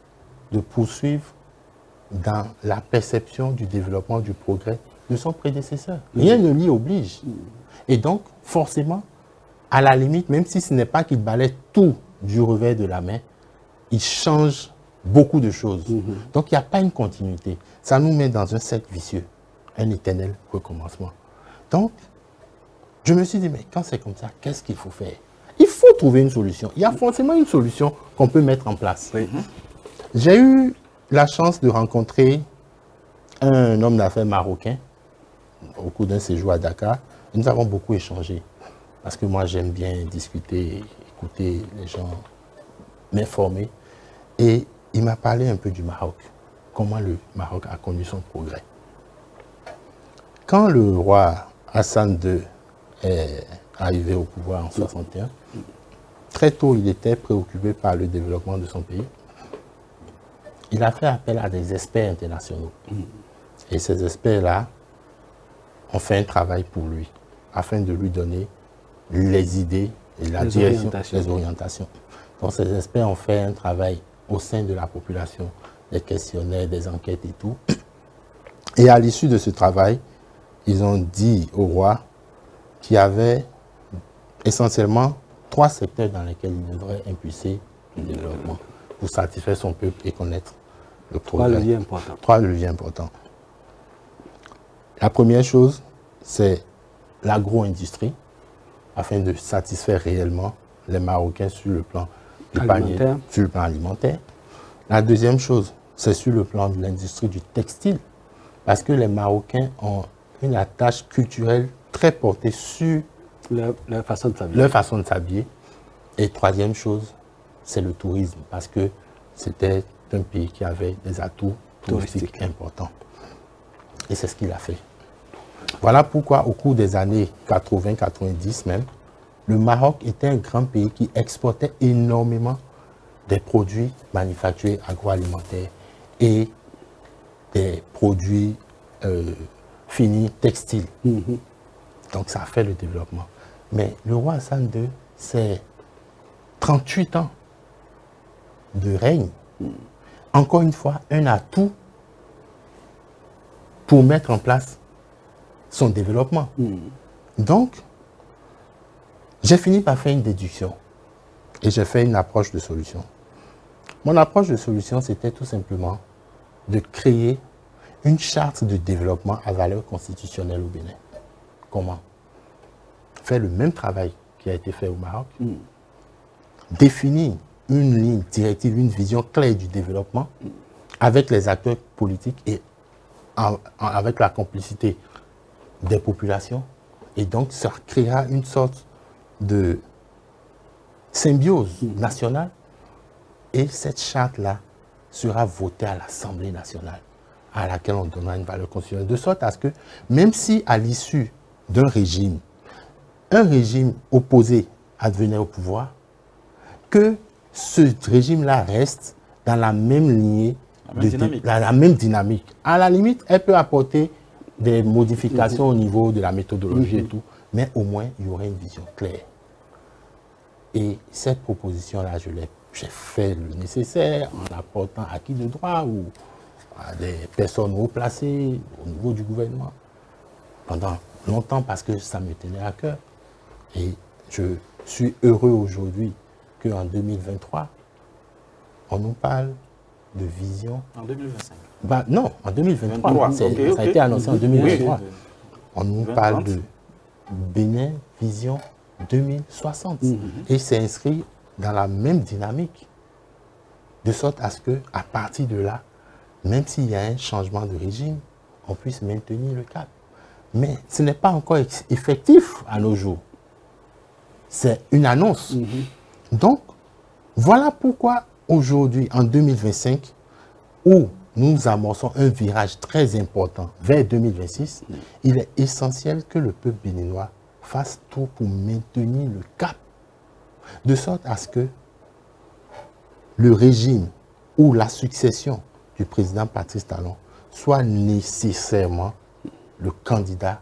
de poursuivre dans la perception du développement, du progrès de son prédécesseur. Rien ne l'y oblige. Et donc, forcément, à la limite, même si ce n'est pas qu'il balaie tout du revers de la main, il change beaucoup de choses. Donc, il n'y a pas une continuité. Ça nous met dans un cercle vicieux, un éternel recommencement. Donc, je me suis dit, mais quand c'est comme ça, qu'est-ce qu'il faut faire? Il faut trouver une solution. Il y a forcément une solution qu'on peut mettre en place. J'ai eu la chance de rencontrer un homme d'affaires marocain au cours d'un séjour à Dakar. Nous avons beaucoup échangé. Parce que moi, j'aime bien discuter, écouter les gens, m'informer. Et il m'a parlé un peu du Maroc. Comment le Maroc a connu son progrès. Quand le roi Hassan II est arrivé au pouvoir en 61, très tôt, il était préoccupé par le développement de son pays. Il a fait appel à des experts internationaux. Et ces experts-là ont fait un travail pour lui, afin de lui donner les idées et la direction, les orientations. Donc ces experts ont fait un travail au sein de la population, des questionnaires, des enquêtes et tout. Et à l'issue de ce travail, ils ont dit au roi qu'il y avait essentiellement 3 secteurs dans lesquels il devrait impulser le développement pour satisfaire son peuple et connaître le progrès. 3 leviers importants. 3 leviers importants. La première chose, c'est l'agro-industrie, afin de satisfaire réellement les Marocains sur le plan du panier, sur le plan alimentaire. La deuxième chose, c'est sur le plan de l'industrie du textile, parce que les Marocains ont une attache culturelle très portée sur leur façon de s'habiller. Et troisième chose, c'est le tourisme, parce que c'était un pays qui avait des atouts touristiques importants. Et c'est ce qu'il a fait. Voilà pourquoi, au cours des années 80-90 même, le Maroc était un grand pays qui exportait énormément des produits manufacturés agroalimentaires et des produits finis textiles. Donc ça a fait le développement. Mais le roi Hassan II, c'est 38 ans de règne. Encore une fois, un atout pour mettre en place son développement. Donc, j'ai fini par faire une déduction et j'ai fait une approche de solution. Mon approche de solution, c'était tout simplement de créer une charte de développement à valeur constitutionnelle au Bénin. Comment? Faire le même travail qui a été fait au Maroc, définir une ligne directive, une vision claire du développement avec les acteurs politiques et avec la complicité des populations. Et donc, ça créera une sorte de symbiose nationale. Et cette charte-là sera votée à l'Assemblée nationale, à laquelle on donnera une valeur constitutionnelle. De sorte à ce que, même si à l'issue d'un régime, un régime opposé advenait au pouvoir, que ce régime-là reste dans la même lignée, la même dynamique. À la limite, elle peut apporter des modifications au niveau de la méthodologie et tout, mais au moins, il y aurait une vision claire. Et cette proposition-là, j'ai fait le nécessaire en apportant acquis de droit ou à des personnes haut placées au niveau du gouvernement pendant longtemps parce que ça me tenait à cœur. Et je suis heureux aujourd'hui qu'en 2023, on nous parle de vision. En 2025. Bah, non, en 2023. 23, Ça ok. a été annoncé en 2023. Oui. On nous 2030. parle de Bénin Vision 2060. Et c'est inscrit dans la même dynamique. De sorte à ce que, à partir de là, même s'il y a un changement de régime, on puisse maintenir le cap. Mais ce n'est pas encore effectif à nos jours. C'est une annonce. Donc, voilà pourquoi aujourd'hui, en 2025, où nous amorçons un virage très important vers 2026, il est essentiel que le peuple béninois fasse tout pour maintenir le cap, de sorte à ce que le régime ou la succession du président Patrice Talon soit nécessairement le candidat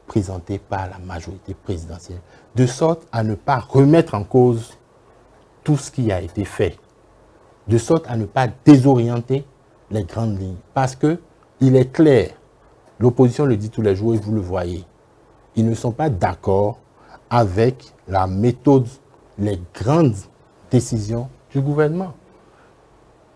présenté par la majorité présidentielle, de sorte à ne pas remettre en cause tout ce qui a été fait, de sorte à ne pas désorienter les grandes lignes. Parce que il est clair, l'opposition le dit tous les jours et vous le voyez, ils ne sont pas d'accord avec la méthode, les grandes décisions du gouvernement.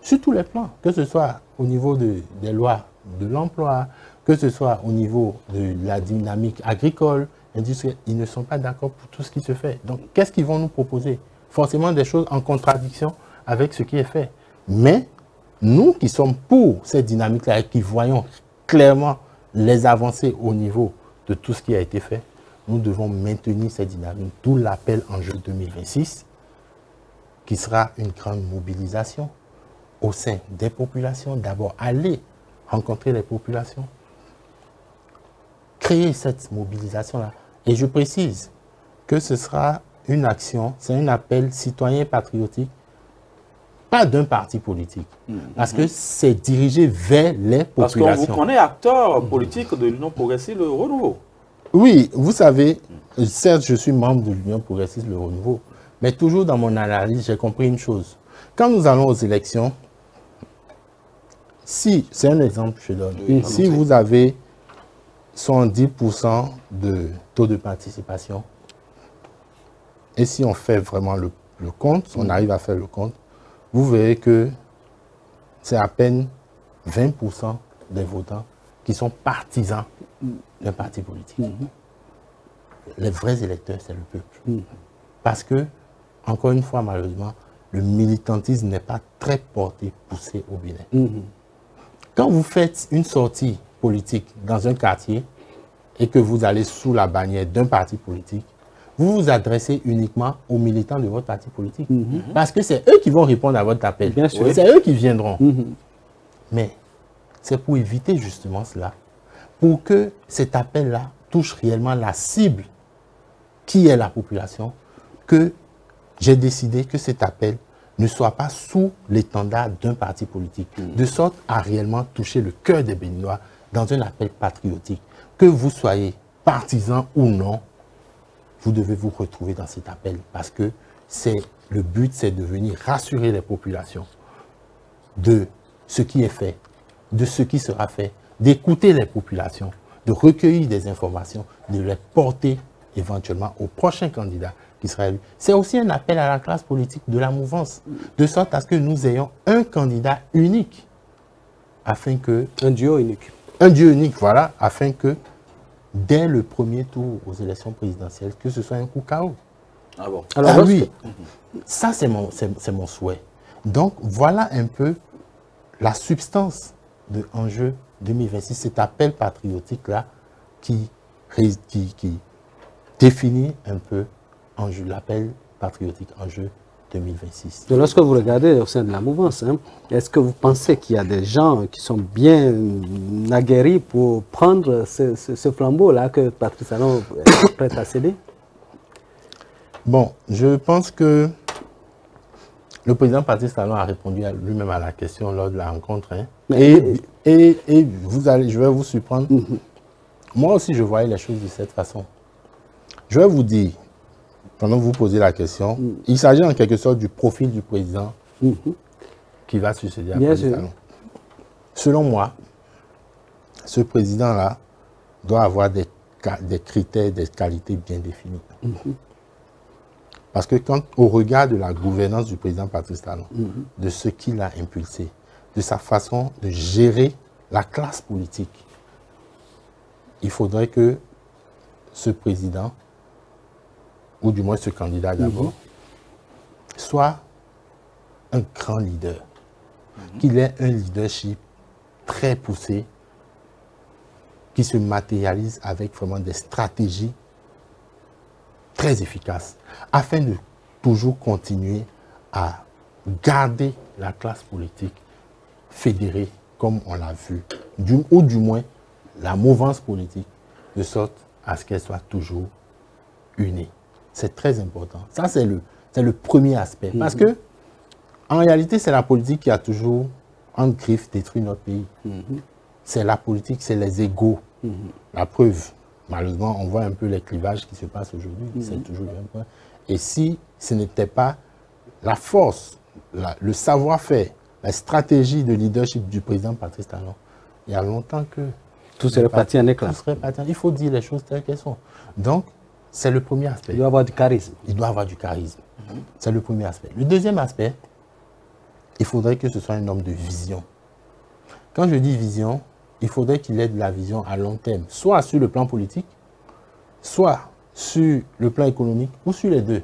Sur tous les plans, que ce soit au niveau des lois de l'emploi, que ce soit au niveau de la dynamique agricole, industrielle, ils ne sont pas d'accord pour tout ce qui se fait. Donc, qu'est-ce qu'ils vont nous proposer? Forcément des choses en contradiction avec ce qui est fait. Mais nous qui sommes pour cette dynamique-là et qui voyons clairement les avancées au niveau de tout ce qui a été fait, nous devons maintenir cette dynamique. D'où l'appel Enjeu 2026, qui sera une grande mobilisation au sein des populations. D'abord, aller rencontrer les populations, créer cette mobilisation-là. Et je précise que ce sera une action, c'est un appel citoyen patriotique, pas d'un parti politique, parce que c'est dirigé vers les populations. Parce qu'on vous connaît acteur politique de l'Union progressiste Le Renouveau. Oui, vous savez, certes, je suis membre de l'Union progressiste Le Renouveau, mais toujours dans mon analyse, j'ai compris une chose. Quand nous allons aux élections, si, c'est un exemple que je donne, si vous avez 110% de taux de participation, et si on fait vraiment le compte, on arrive à faire le compte, vous verrez que c'est à peine 20% des votants qui sont partisans d'un parti politique. Les vrais électeurs, c'est le peuple. Parce que, encore une fois, malheureusement, le militantisme n'est pas très porté, poussé au Bénin. Quand vous faites une sortie politique dans un quartier et que vous allez sous la bannière d'un parti politique, vous vous adressez uniquement aux militants de votre parti politique. Parce que c'est eux qui vont répondre à votre appel. Bien sûr. C'est eux qui viendront. Mais c'est pour éviter justement cela, pour que cet appel-là touche réellement la cible qui est la population, que j'ai décidé que cet appel ne soit pas sous l'étendard d'un parti politique, de sorte à réellement toucher le cœur des Béninois dans un appel patriotique. Que vous soyez partisan ou non, vous devez vous retrouver dans cet appel parce que le but, c'est de venir rassurer les populations de ce qui est fait, de ce qui sera fait, d'écouter les populations, de recueillir des informations, de les porter éventuellement au prochain candidat qui sera élu. C'est aussi un appel à la classe politique de la mouvance, de sorte à ce que nous ayons un candidat unique, afin que... Un duo unique. Un duo unique, voilà, afin que dès le premier tour aux élections présidentielles, que ce soit un coup KO. Ah bon? Alors, oui, ça c'est mon souhait. Donc voilà un peu la substance de Enjeu 2026, cet appel patriotique-là qui définit un peu l'appel patriotique Enjeu 2026. Donc, lorsque vous regardez au sein de la mouvance, est-ce que vous pensez qu'il y a des gens qui sont bien aguerris pour prendre ce flambeau-là que Patrice Talon est prêt à céder? Bon, je pense que le président Patrice Talon a répondu lui-même à la question lors de la rencontre. Et je vais vous surprendre. Moi aussi, je voyais les choses de cette façon. Je vais vous dire, pendant que vous posez la question, il s'agit en quelque sorte du profil du président qui va succéder à Patrice Talon. Selon moi, ce président-là doit avoir des critères, des qualités bien définies. Parce que quand, au regard de la gouvernance du président Patrice Talon, de ce qu'il a impulsé, de sa façon de gérer la classe politique, il faudrait que ce président, ou du moins ce candidat d'abord, soit un grand leader, qu'il ait un leadership très poussé, qui se matérialise avec vraiment des stratégies très efficaces, afin de toujours continuer à garder la classe politique fédérée, comme on l'a vu, ou du moins la mouvance politique, de sorte à ce qu'elle soit toujours unie. C'est très important. Ça, c'est le premier aspect. Parce que, en réalité, c'est la politique qui a toujours, en griffe, détruit notre pays. C'est la politique, c'est les égos. La preuve, malheureusement, on voit un peu les clivages qui se passent aujourd'hui. C'est toujours le même point. Et si ce n'était pas la force, le savoir-faire, la stratégie de leadership du président Patrice Talon, il y a longtemps que... Tout serait parti en éclat. Il faut dire les choses telles qu'elles sont. Donc, c'est le premier aspect. Il doit avoir du charisme. Il doit avoir du charisme. C'est le premier aspect. Le deuxième aspect, il faudrait que ce soit un homme de vision. Quand je dis vision, il faudrait qu'il ait de la vision à long terme, soit sur le plan politique, soit sur le plan économique, ou sur les deux.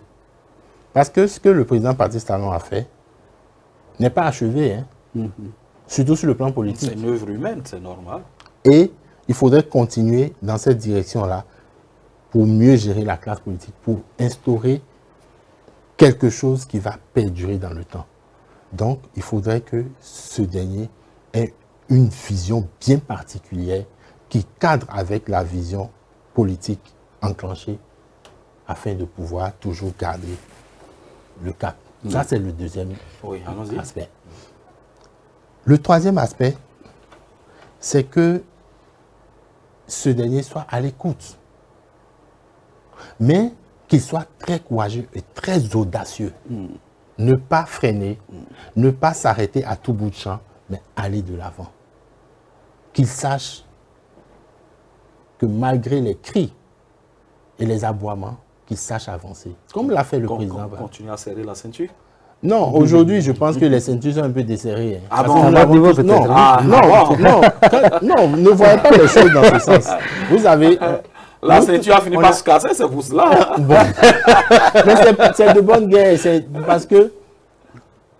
Parce que ce que le président Patrice Talon a fait n'est pas achevé, hein. Surtout sur le plan politique. C'est une œuvre humaine, c'est normal. Et il faudrait continuer dans cette direction-là pour mieux gérer la classe politique, pour instaurer quelque chose qui va perdurer dans le temps. Donc, il faudrait que ce dernier ait une vision bien particulière qui cadre avec la vision politique enclenchée afin de pouvoir toujours garder le cap. Ça, c'est le deuxième aspect. Le troisième aspect, c'est que ce dernier soit à l'écoute, mais qu'il soit très courageux et très audacieux. Ne pas freiner, ne pas s'arrêter à tout bout de champ, mais aller de l'avant. Qu'il sache que malgré les cris et les aboiements, qu'il sache avancer. Comme l'a fait le président. Continuer à serrer la ceinture? Non, aujourd'hui, je pense que les ceintures sont un peu desserrées. Ah bon, non, ne voyez pas les choses dans ce sens. Vous avez... la ceinture a fini par se casser, c'est pour cela. Bon. Mais c'est de bonne guerre, parce que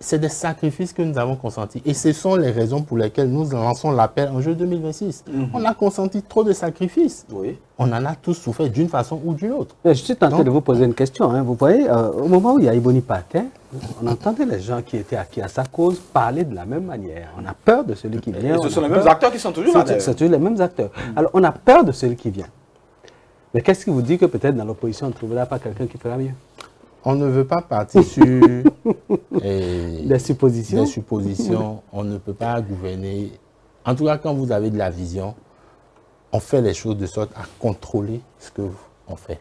c'est des sacrifices que nous avons consentis. Et ce sont les raisons pour lesquelles nous lançons l'appel en juin 2026. On a consenti trop de sacrifices. Oui. On en a tous souffert d'une façon ou d'une autre. Je suis tenté de vous poser une question. Hein. Vous voyez, au moment où il y a Iboni Patin, on entendait les gens qui étaient acquis à sa cause parler de la même manière. On a peur de celui qui vient. Et ce sont les mêmes acteurs qui sont toujours là. C'est toujours les mêmes acteurs. Alors, on a peur de celui qui vient. Mais qu'est-ce qui vous dit que peut-être dans l'opposition, on ne trouvera pas quelqu'un qui fera mieux? On ne veut pas partir sur des suppositions. Des suppositions. On ne peut pas gouverner. En tout cas, quand vous avez de la vision, on fait les choses de sorte à contrôler ce qu'on fait.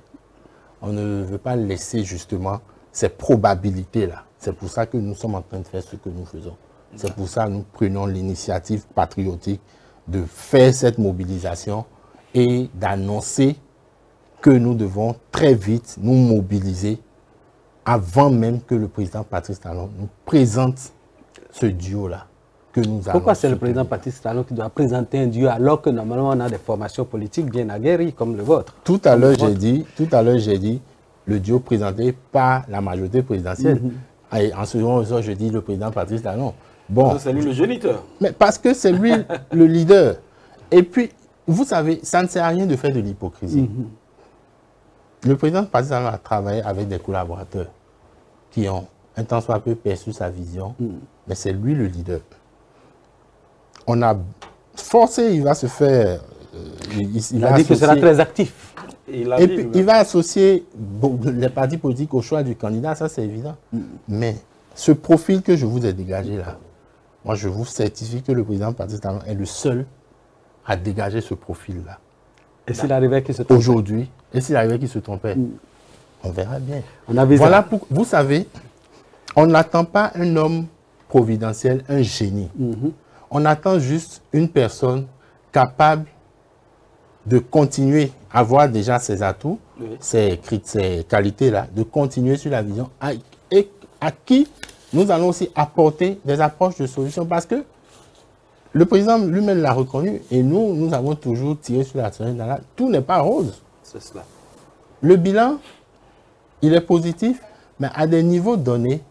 On ne veut pas laisser justement ces probabilités-là. C'est pour ça que nous sommes en train de faire ce que nous faisons. C'est pour ça que nous prenons l'initiative patriotique de faire cette mobilisation et d'annoncer que nous devons très vite nous mobiliser avant même que le président Patrice Talon nous présente ce duo-là que nous avons. Pourquoi c'est le président Patrice Talon qui doit présenter un duo alors que normalement on a des formations politiques bien aguerries comme le vôtre? Tout à l'heure, j'ai dit le duo présenté par la majorité présidentielle. Et en second ressort, je dis le président Patrice Talon. Bon, c'est lui le géniteur. Mais parce que c'est lui le leader. Et puis, vous savez, ça ne sert à rien de faire de l'hypocrisie. Le président Patrice Talon a travaillé avec des collaborateurs qui ont un tant soit peu perçu sa vision, mais c'est lui le leader. On a forcé, il va se faire... il a dit que sera très actif. Et puis, il va associer les partis politiques au choix du candidat, ça c'est évident. Mais ce profil que je vous ai dégagé là, moi je vous certifie que le président Patrice Talon est le seul à dégager ce profil-là. Et s'il arrivait qu'il se trompait? Aujourd'hui, et s'il arrivait qu'il se trompait, on verra bien. Voilà pour, vous savez, on n'attend pas un homme providentiel, un génie. On attend juste une personne capable de continuer à voir déjà ses atouts, ses qualités-là, de continuer sur la vision et à qui nous allons aussi apporter des approches de solutions parce que le président lui-même l'a reconnu et nous avons toujours tiré sur la sonnette d'alarme. Tout n'est pas rose. C'est cela. Le bilan, il est positif, mais à des niveaux donnés,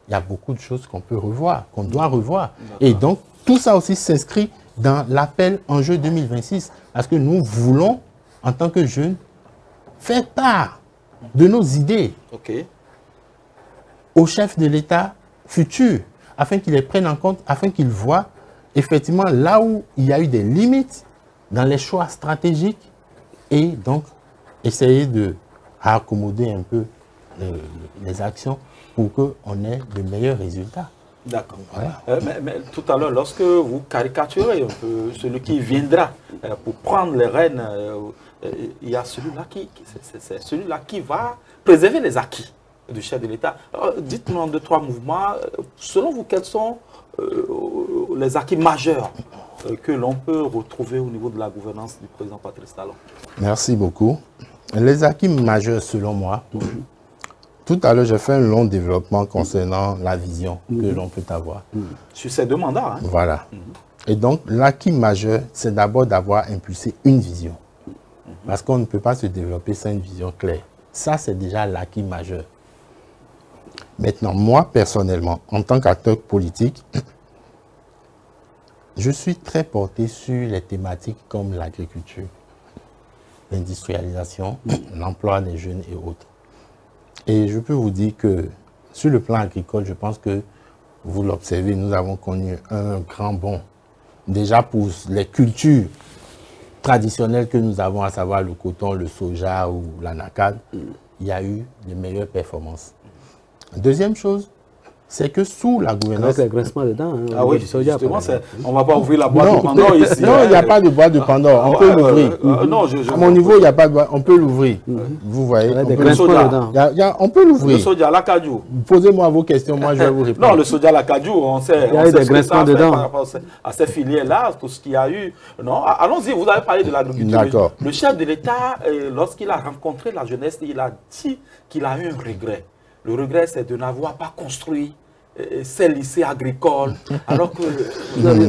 il y a beaucoup de choses qu'on peut revoir, qu'on doit revoir. Et donc, tout ça aussi s'inscrit dans l'appel Enjeu 2026. Parce que nous voulons, en tant que jeunes, faire part de nos idées au chef de l'État futur, afin qu'il les prenne en compte, afin qu'il voit effectivement là où il y a eu des limites dans les choix stratégiques et donc essayer de accommoder un peu les actions pour qu'on ait de meilleurs résultats. D'accord. Voilà. Mais tout à l'heure, lorsque vous caricaturez un peu celui qui viendra pour prendre les rênes, il y a celui-là qui va préserver les acquis du chef de l'État. Dites-nous en 2-3 mouvements, selon vous, quels sont les acquis majeurs que l'on peut retrouver au niveau de la gouvernance du président Patrice Talon? Merci beaucoup. Les acquis majeurs, selon moi, tout à l'heure, j'ai fait un long développement concernant la vision que l'on peut avoir. Sur ces 2 mandats. Hein? Voilà. Et donc, l'acquis majeur, c'est d'abord d'avoir impulsé une vision. Parce qu'on ne peut pas se développer sans une vision claire. Ça, c'est déjà l'acquis majeur. Maintenant, moi, personnellement, en tant qu'acteur politique, je suis très porté sur les thématiques comme l'agriculture, l'industrialisation, l'emploi des jeunes et autres. Et je peux vous dire que sur le plan agricole, je pense que vous l'observez, nous avons connu un grand bond. Déjà pour les cultures traditionnelles que nous avons, à savoir le coton, le soja ou l'anacane, il y a eu les meilleures performances. Deuxième chose, c'est que sous la gouvernance... Avec le grincement dedans. Hein, ah oui, justement, on ne va pas ouvrir la boîte de Pandore ici. Non, il n'y a pas de boîte de Pandore, on peut l'ouvrir. À mon niveau, il n'y a pas de boîte, on peut l'ouvrir. Vous voyez, on peut l'ouvrir. Le soja, la cajou. Posez-moi vos questions, moi je vais vous répondre. Non, le soja, la cajou, on sait. Il y a eu des grincements dedans. Par rapport à ces filières-là, tout ce qu'il y a eu. Non, allons-y, vous avez parlé de l'agriculture. D'accord. Le chef de l'État, lorsqu'il a rencontré la jeunesse, il a dit qu'il a eu un regret. Le regret, c'est de n'avoir pas construit ces lycées agricoles. Alors que...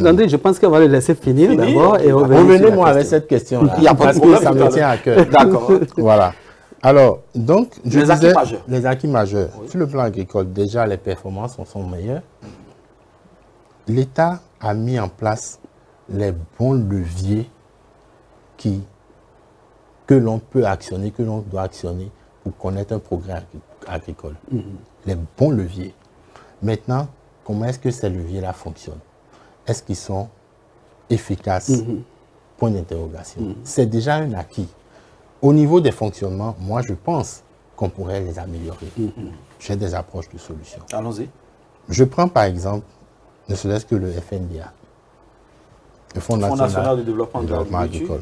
Attendez, je pense qu'on va le laisser finir d'abord. Et revenez-moi avec cette question-là. Parce que ça me tient à cœur. D'accord. Voilà. Alors, donc, je disais, acquis majeurs. Les acquis majeurs. Oui. Sur le plan agricole, déjà, les performances sont meilleures. L'État a mis en place les bons leviers que l'on peut actionner, que l'on doit actionner pour connaître un progrès agricole. Les bons leviers. Maintenant, comment est-ce que ces leviers-là fonctionnent? Est-ce qu'ils sont efficaces? Point d'interrogation. C'est déjà un acquis. Au niveau des fonctionnements, moi, je pense qu'on pourrait les améliorer. J'ai des approches de solutions. Allons-y. Je prends par exemple, ne serait-ce que le FNDA, le Fonds national de développement agricole.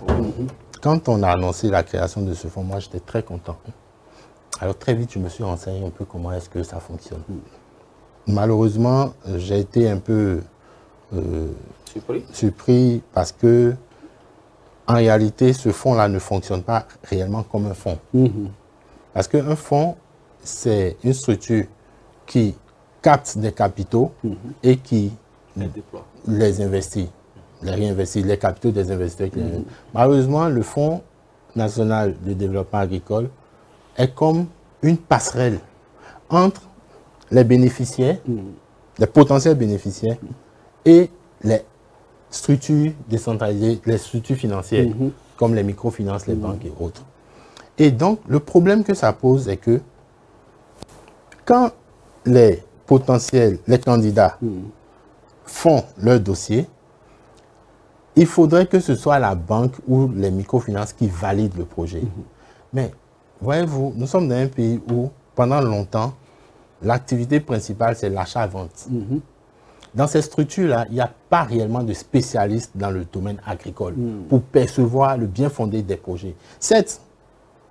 Quand on a annoncé la création de ce fonds, moi, j'étais très content. Alors, très vite, je me suis renseigné un peu comment est-ce que ça fonctionne. Malheureusement, j'ai été un peu surpris parce que, en réalité, ce fonds-là ne fonctionne pas réellement comme un fonds. Parce qu'un fonds, c'est une structure qui capte des capitaux et qui les investit, les réinvestit, les capitaux des investisseurs. Malheureusement, le Fonds national de développement agricole est comme une passerelle entre les bénéficiaires, les potentiels bénéficiaires et les structures décentralisées, les structures financières, comme les microfinances, les banques et autres. Et donc, le problème que ça pose est que quand les potentiels, les candidats font leur dossier, il faudrait que ce soit la banque ou les microfinances qui valident le projet. Mais, voyez-vous, nous sommes dans un pays où, pendant longtemps, l'activité principale, c'est l'achat-vente. Dans ces structures-là, il n'y a pas réellement de spécialistes dans le domaine agricole pour percevoir le bien fondé des projets. Certes,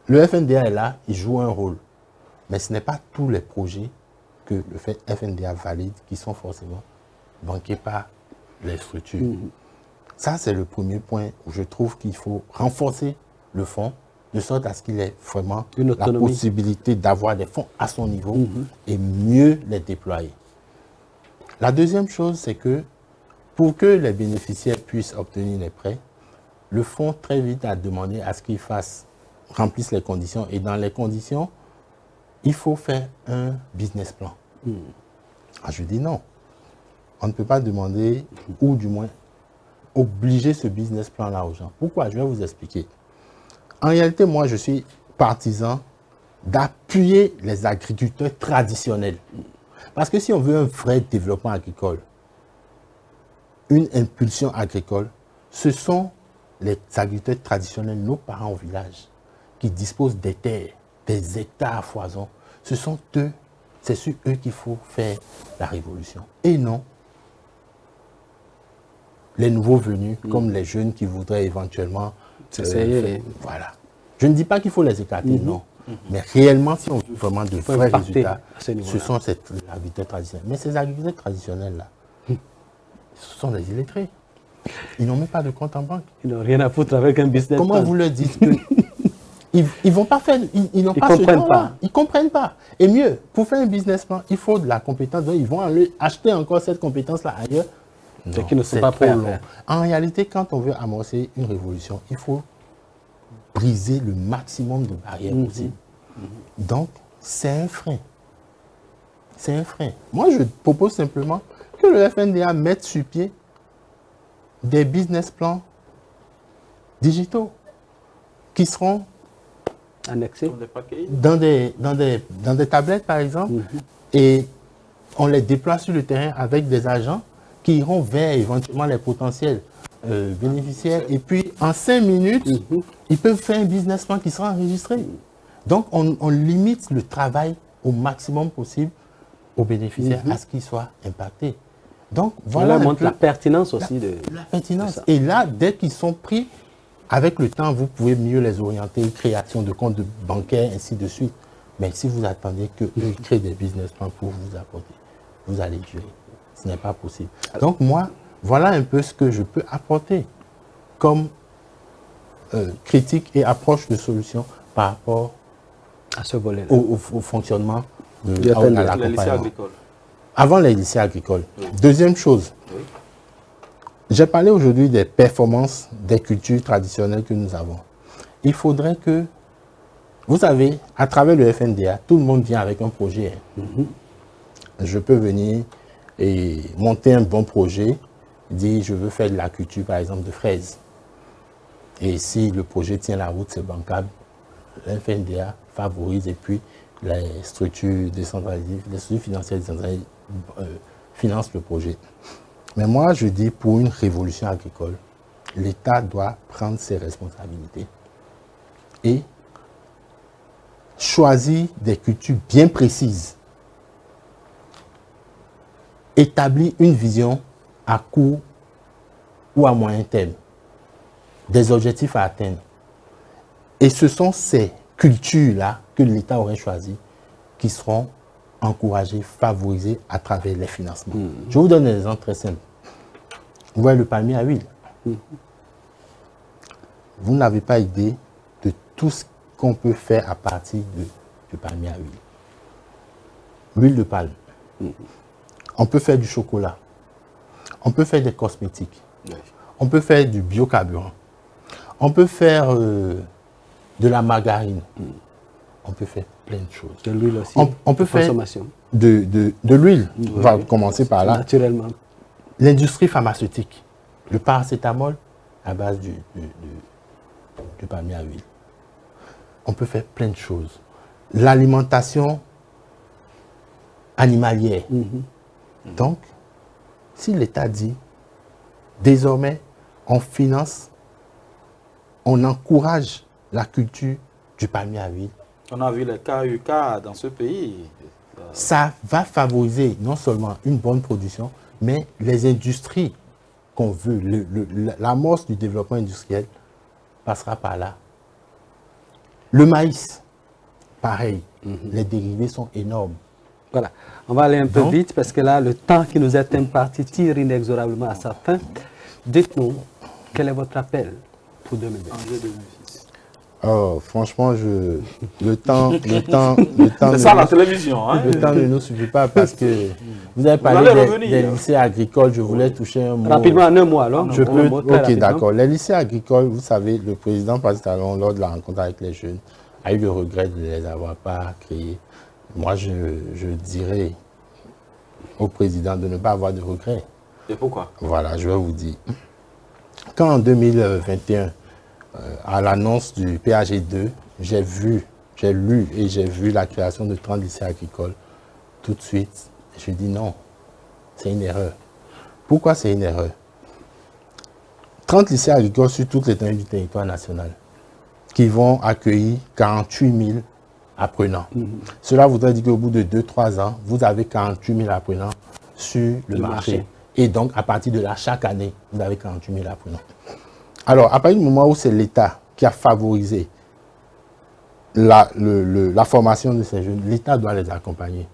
le FNDA est là, il joue un rôle. Mais ce n'est pas tous les projets que le FNDA valide qui sont forcément banqués par les structures. Ça, c'est le premier point où je trouve qu'il faut renforcer le fonds, de sorte à ce qu'il ait vraiment la possibilité d'avoir des fonds à son niveau et mieux les déployer. La deuxième chose, c'est que pour que les bénéficiaires puissent obtenir les prêts, le fonds très vite a demandé à ce qu'ils remplissent les conditions. Et dans les conditions, il faut faire un business plan. Je dis non. On ne peut pas demander, ou du moins obliger ce business plan-là aux gens. Pourquoi? Je vais vous expliquer. En réalité, moi, je suis partisan d'appuyer les agriculteurs traditionnels. Parce que si on veut un vrai développement agricole, une impulsion agricole, ce sont les agriculteurs traditionnels, nos parents au village, qui disposent des terres, des hectares à foison. Ce sont eux, c'est sur eux qu'il faut faire la révolution. Et non les nouveaux venus, comme les jeunes qui voudraient éventuellement... voilà. Je ne dis pas qu'il faut les écarter, non. Mais réellement, si on veut vraiment de vrais résultats, ce sont ces agriculteurs traditionnels. Mais ces agriculteurs traditionnels-là, ce sont des illettrés. Ils n'ont même pas de compte en banque. Ils n'ont rien à foutre avec un business. Comment vous leur dites que... Ils vont pas faire... Ils n'ont pas ce temps-là. Ils ne comprennent pas. Et mieux, pour faire un business plan, il faut de la compétence. Donc, ils vont aller acheter encore cette compétence-là ailleurs. C'est qu'ils ne sont pas prêts à faire. En réalité, quand on veut amorcer une révolution, il faut briser le maximum de barrières possibles. Donc, c'est un frein. C'est un frein. Moi, je propose simplement que le FNDA mette sur pied des business plans digitaux qui seront annexés dans des tablettes, par exemple, et on les déploie sur le terrain avec des agents qui iront vers éventuellement les potentiels bénéficiaires. Et puis, en 5 minutes, ils peuvent faire un business plan qui sera enregistré. Donc, on limite le travail au maximum possible aux bénéficiaires à ce qu'ils soient impactés. Donc, voilà montre la pertinence aussi de la pertinence. Et là, dès qu'ils sont pris, avec le temps, vous pouvez mieux les orienter, création de comptes bancaires, ainsi de suite. Mais si vous attendez qu'eux créent des business plans pour vous apporter, vous allez durer. Ce n'est pas possible. Donc moi, voilà un peu ce que je peux apporter comme critique et approche de solution par rapport à ce volet au fonctionnement de l'accompagnement. Avant les lycées agricoles. Deuxième chose, j'ai parlé aujourd'hui des performances des cultures traditionnelles que nous avons. Il faudrait que, vous savez, à travers le FNDA, tout le monde vient avec un projet. Je peux venir et monter un bon projet, dire je veux faire de la culture par exemple de fraises. Et si le projet tient la route, c'est bancable, l'FNDA favorise et puis les structures décentralisées, les structures financières décentralisées financent le projet. Mais moi je dis pour une révolution agricole, l'État doit prendre ses responsabilités et choisir des cultures bien précises. Établir une vision à court ou à moyen terme, des objectifs à atteindre. Et ce sont ces cultures-là que l'État aurait choisies qui seront encouragées, favorisées à travers les financements. Je vous donne un exemple très simple. Vous voyez le palmier à huile. Vous n'avez pas idée de tout ce qu'on peut faire à partir du palmier à huile. L'huile de palme. On peut faire du chocolat. On peut faire des cosmétiques. On peut faire du biocarburant. On peut faire de la margarine. On peut faire plein de choses. De l'huile aussi. On peut faire de l'huile. On va commencer par là. Naturellement. L'industrie pharmaceutique. Le paracétamol à base du palmier à huile. On peut faire plein de choses. L'alimentation animalière. Donc, si l'État dit, désormais, on finance, on encourage la culture du palmier à huile. On a vu les KUK dans ce pays. Ça va favoriser non seulement une bonne production, mais les industries qu'on veut, l'amorce du développement industriel passera par là. Le maïs, pareil, les dérivés sont énormes. Voilà, on va aller un peu vite parce que là, le temps qui nous est imparti tire inexorablement à sa fin. Dites-nous, quel est votre appel pour 2020? Oh, franchement, le temps c'est ça la télévision. Hein? Le temps ne nous suffit pas parce que vous avez parlé des lycées agricoles, je voulais toucher un mot. Rapidement, en un mot alors. Ok, d'accord. Les lycées agricoles, vous savez, le président Patrice Talon, lors de la rencontre avec les jeunes, a eu le regret de ne les avoir pas créés. Moi, je dirais au président de ne pas avoir de regret. Et pourquoi? Voilà, je vais vous dire. Quand en 2021, à l'annonce du PAG2, j'ai lu et j'ai vu la création de 30 lycées agricoles. Tout de suite, je dis non, c'est une erreur. Pourquoi c'est une erreur? 30 lycées agricoles sur toute l'étendue du territoire national qui vont accueillir 48 000 apprenants. Cela voudrait dire qu'au bout de 2-3 ans, vous avez 48 000 apprenants sur le marché. Et donc, à partir de là, chaque année, vous avez 48 000 apprenants. Alors, à partir du moment où c'est l'État qui a favorisé la formation de ces jeunes, l'État doit les accompagner.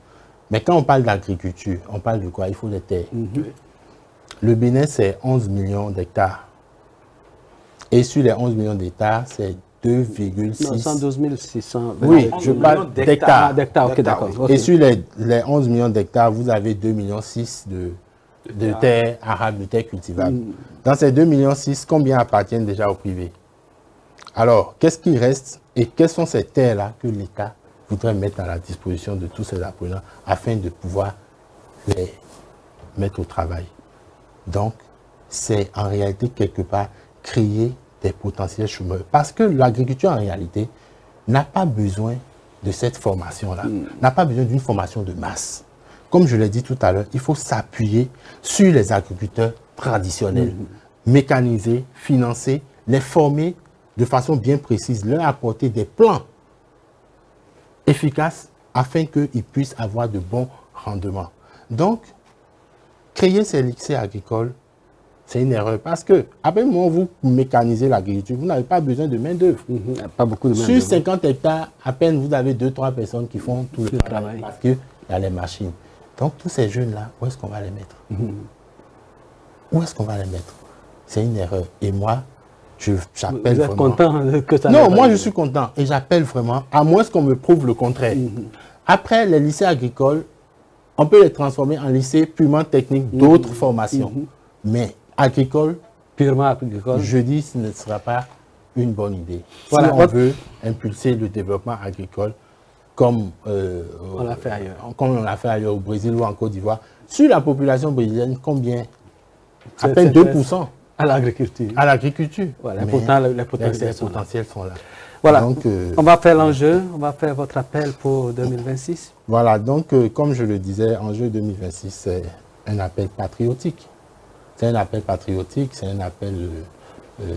Mais quand on parle d'agriculture, on parle de quoi? Il faut des terres. Le Bénin, c'est 11 millions d'hectares. Et sur les 11 millions d'hectares, c'est 2,6... 112 600... Oui, je parle d'hectares. D'hectares, ok, d'accord. Et sur les 11 millions d'hectares, vous avez 2,6 millions de terres arables, de terres cultivables. Dans ces 2,6 millions, combien appartiennent déjà au privé? Alors, qu'est-ce qui reste et quelles sont ces terres-là que l'État voudrait mettre à la disposition de tous ces apprenants afin de pouvoir les mettre au travail? Donc, c'est en réalité quelque part créer des potentiels chômeurs. Parce que l'agriculture, en réalité, n'a pas besoin de cette formation-là, n'a pas besoin d'une formation de masse. Comme je l'ai dit tout à l'heure, il faut s'appuyer sur les agriculteurs traditionnels, mécaniser, financer, les former de façon bien précise, leur apporter des plans efficaces afin qu'ils puissent avoir de bons rendements. Donc, créer ces lycées agricoles, c'est une erreur parce que, après le moment où vous mécanisez l'agriculture, vous n'avez pas besoin de main-d'œuvre. Pas beaucoup de main-d'œuvre. Sur 50 hectares, à peine vous avez 2-3 personnes qui font tout le travail parce qu'il y a les machines. Donc, tous ces jeunes-là, où est-ce qu'on va les mettre? Où est-ce qu'on va les mettre? C'est une erreur. Et moi, j'appelle vraiment... Vous êtes content que ça... Non, moi, je suis content. Et j'appelle vraiment, à moins qu'on me prouve le contraire. Après, les lycées agricoles, on peut les transformer en lycées purement techniques d'autres formations. Mais agricoles, purement agricole, je dis, ce ne sera pas une bonne idée. Voilà, si on veut impulser le développement agricole, comme on l'a fait ailleurs. Comme on l'a fait ailleurs au Brésil ou en Côte d'Ivoire. Sur la population brésilienne, combien? À peine 2%. À l'agriculture. À l'agriculture. Voilà, pourtant, les potentiels sont là. Voilà, donc, on va faire l'enjeu, on va faire votre appel pour 2026. Voilà, donc comme je le disais, enjeu 2026, c'est un appel patriotique. C'est un appel patriotique, c'est un appel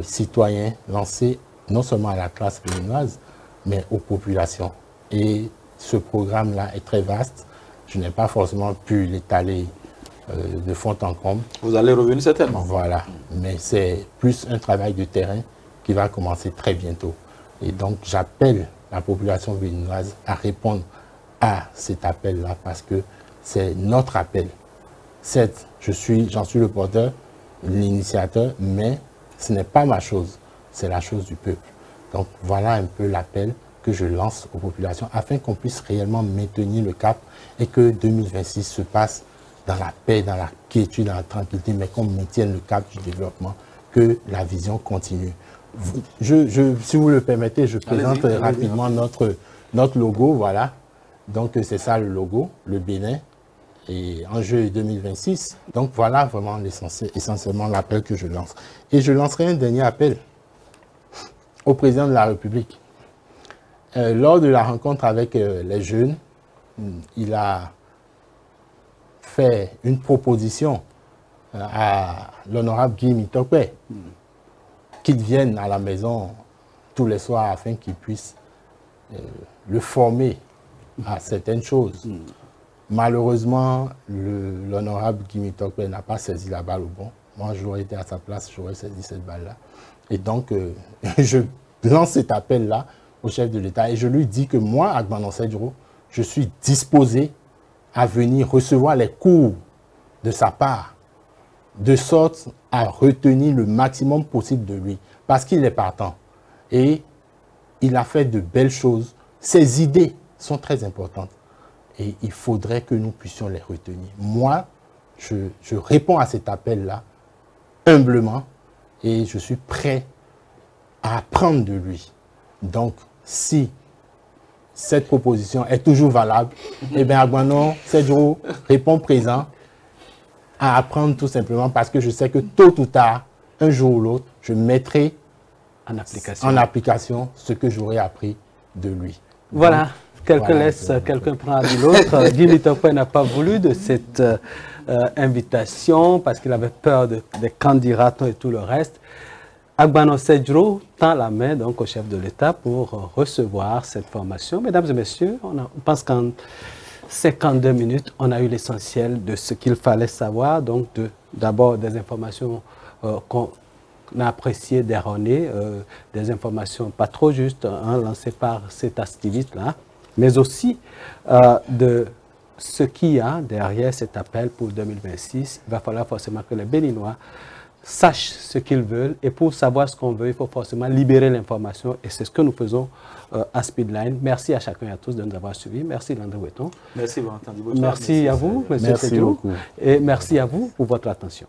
citoyen lancé non seulement à la classe béninoise, mais aux populations. Et ce programme-là est très vaste. Je n'ai pas forcément pu l'étaler de fond en comble. Vous allez revenir certainement. Voilà, mais c'est plus un travail de terrain qui va commencer très bientôt. Et donc, j'appelle la population béninoise à répondre à cet appel-là parce que c'est notre appel. Certes, j'en suis le porteur, l'initiateur, mais ce n'est pas ma chose, c'est la chose du peuple. Donc, voilà un peu l'appel que je lance aux populations afin qu'on puisse réellement maintenir le cap et que 2026 se passe dans la paix, dans la quiétude, dans la tranquillité, mais qu'on maintienne le cap du développement, que la vision continue. Si vous le permettez, je présente rapidement notre logo, voilà. Donc c'est ça le logo, le Bénin, et enjeu 2026. Donc voilà vraiment essentiellement l'appel que je lance. Et je lancerai un dernier appel au président de la République. Lors de la rencontre avec les jeunes, il a fait une proposition à l'honorable Guy Mitokwe qu'il vienne à la maison tous les soirs afin qu'il puisse le former à certaines choses. Malheureusement, l'honorable Guy Mitokwe n'a pas saisi la balle au bon. Moi, j'aurais été à sa place, j'aurais saisi cette balle-là. Et donc, je lance cet appel-là au chef de l'État et je lui dis que moi, Agbanon Sedjro, je suis disposé à venir recevoir les cours de sa part, de sorte à retenir le maximum possible de lui, parce qu'il est partant. Et il a fait de belles choses. Ses idées sont très importantes. Et il faudrait que nous puissions les retenir. Moi, je réponds à cet appel-là humblement et je suis prêt à apprendre de lui. Donc, si cette proposition est toujours valable, eh bien, Agbanon Sedjro répond présent à apprendre tout simplement parce que je sais que tôt ou tard, un jour ou l'autre, je mettrai en application ce que j'aurai appris de lui. Voilà, quelqu'un voilà, laisse, quelqu'un prend de l'autre. Jimmy Tokwe n'a pas voulu de cette invitation parce qu'il avait peur des candidats et tout le reste. Agbanon Sedjro tend la main donc au chef de l'État pour recevoir cette formation. Mesdames et messieurs, on pense qu'en 52 minutes, on a eu l'essentiel de ce qu'il fallait savoir. Donc d'abord des informations qu'on a appréciées d'erronées, des informations pas trop justes lancées par cet activiste-là, mais aussi de ce qu'il y a derrière cet appel pour 2026. Il va falloir forcément que les Béninois sachent ce qu'ils veulent et pour savoir ce qu'on veut, il faut forcément libérer l'information et c'est ce que nous faisons à Speedline. Merci à chacun et à tous de nous avoir suivis. Merci Landry Wetton. Merci Valentin Dibocha. Merci à vous, M. Sedjro. Et merci à vous pour votre attention.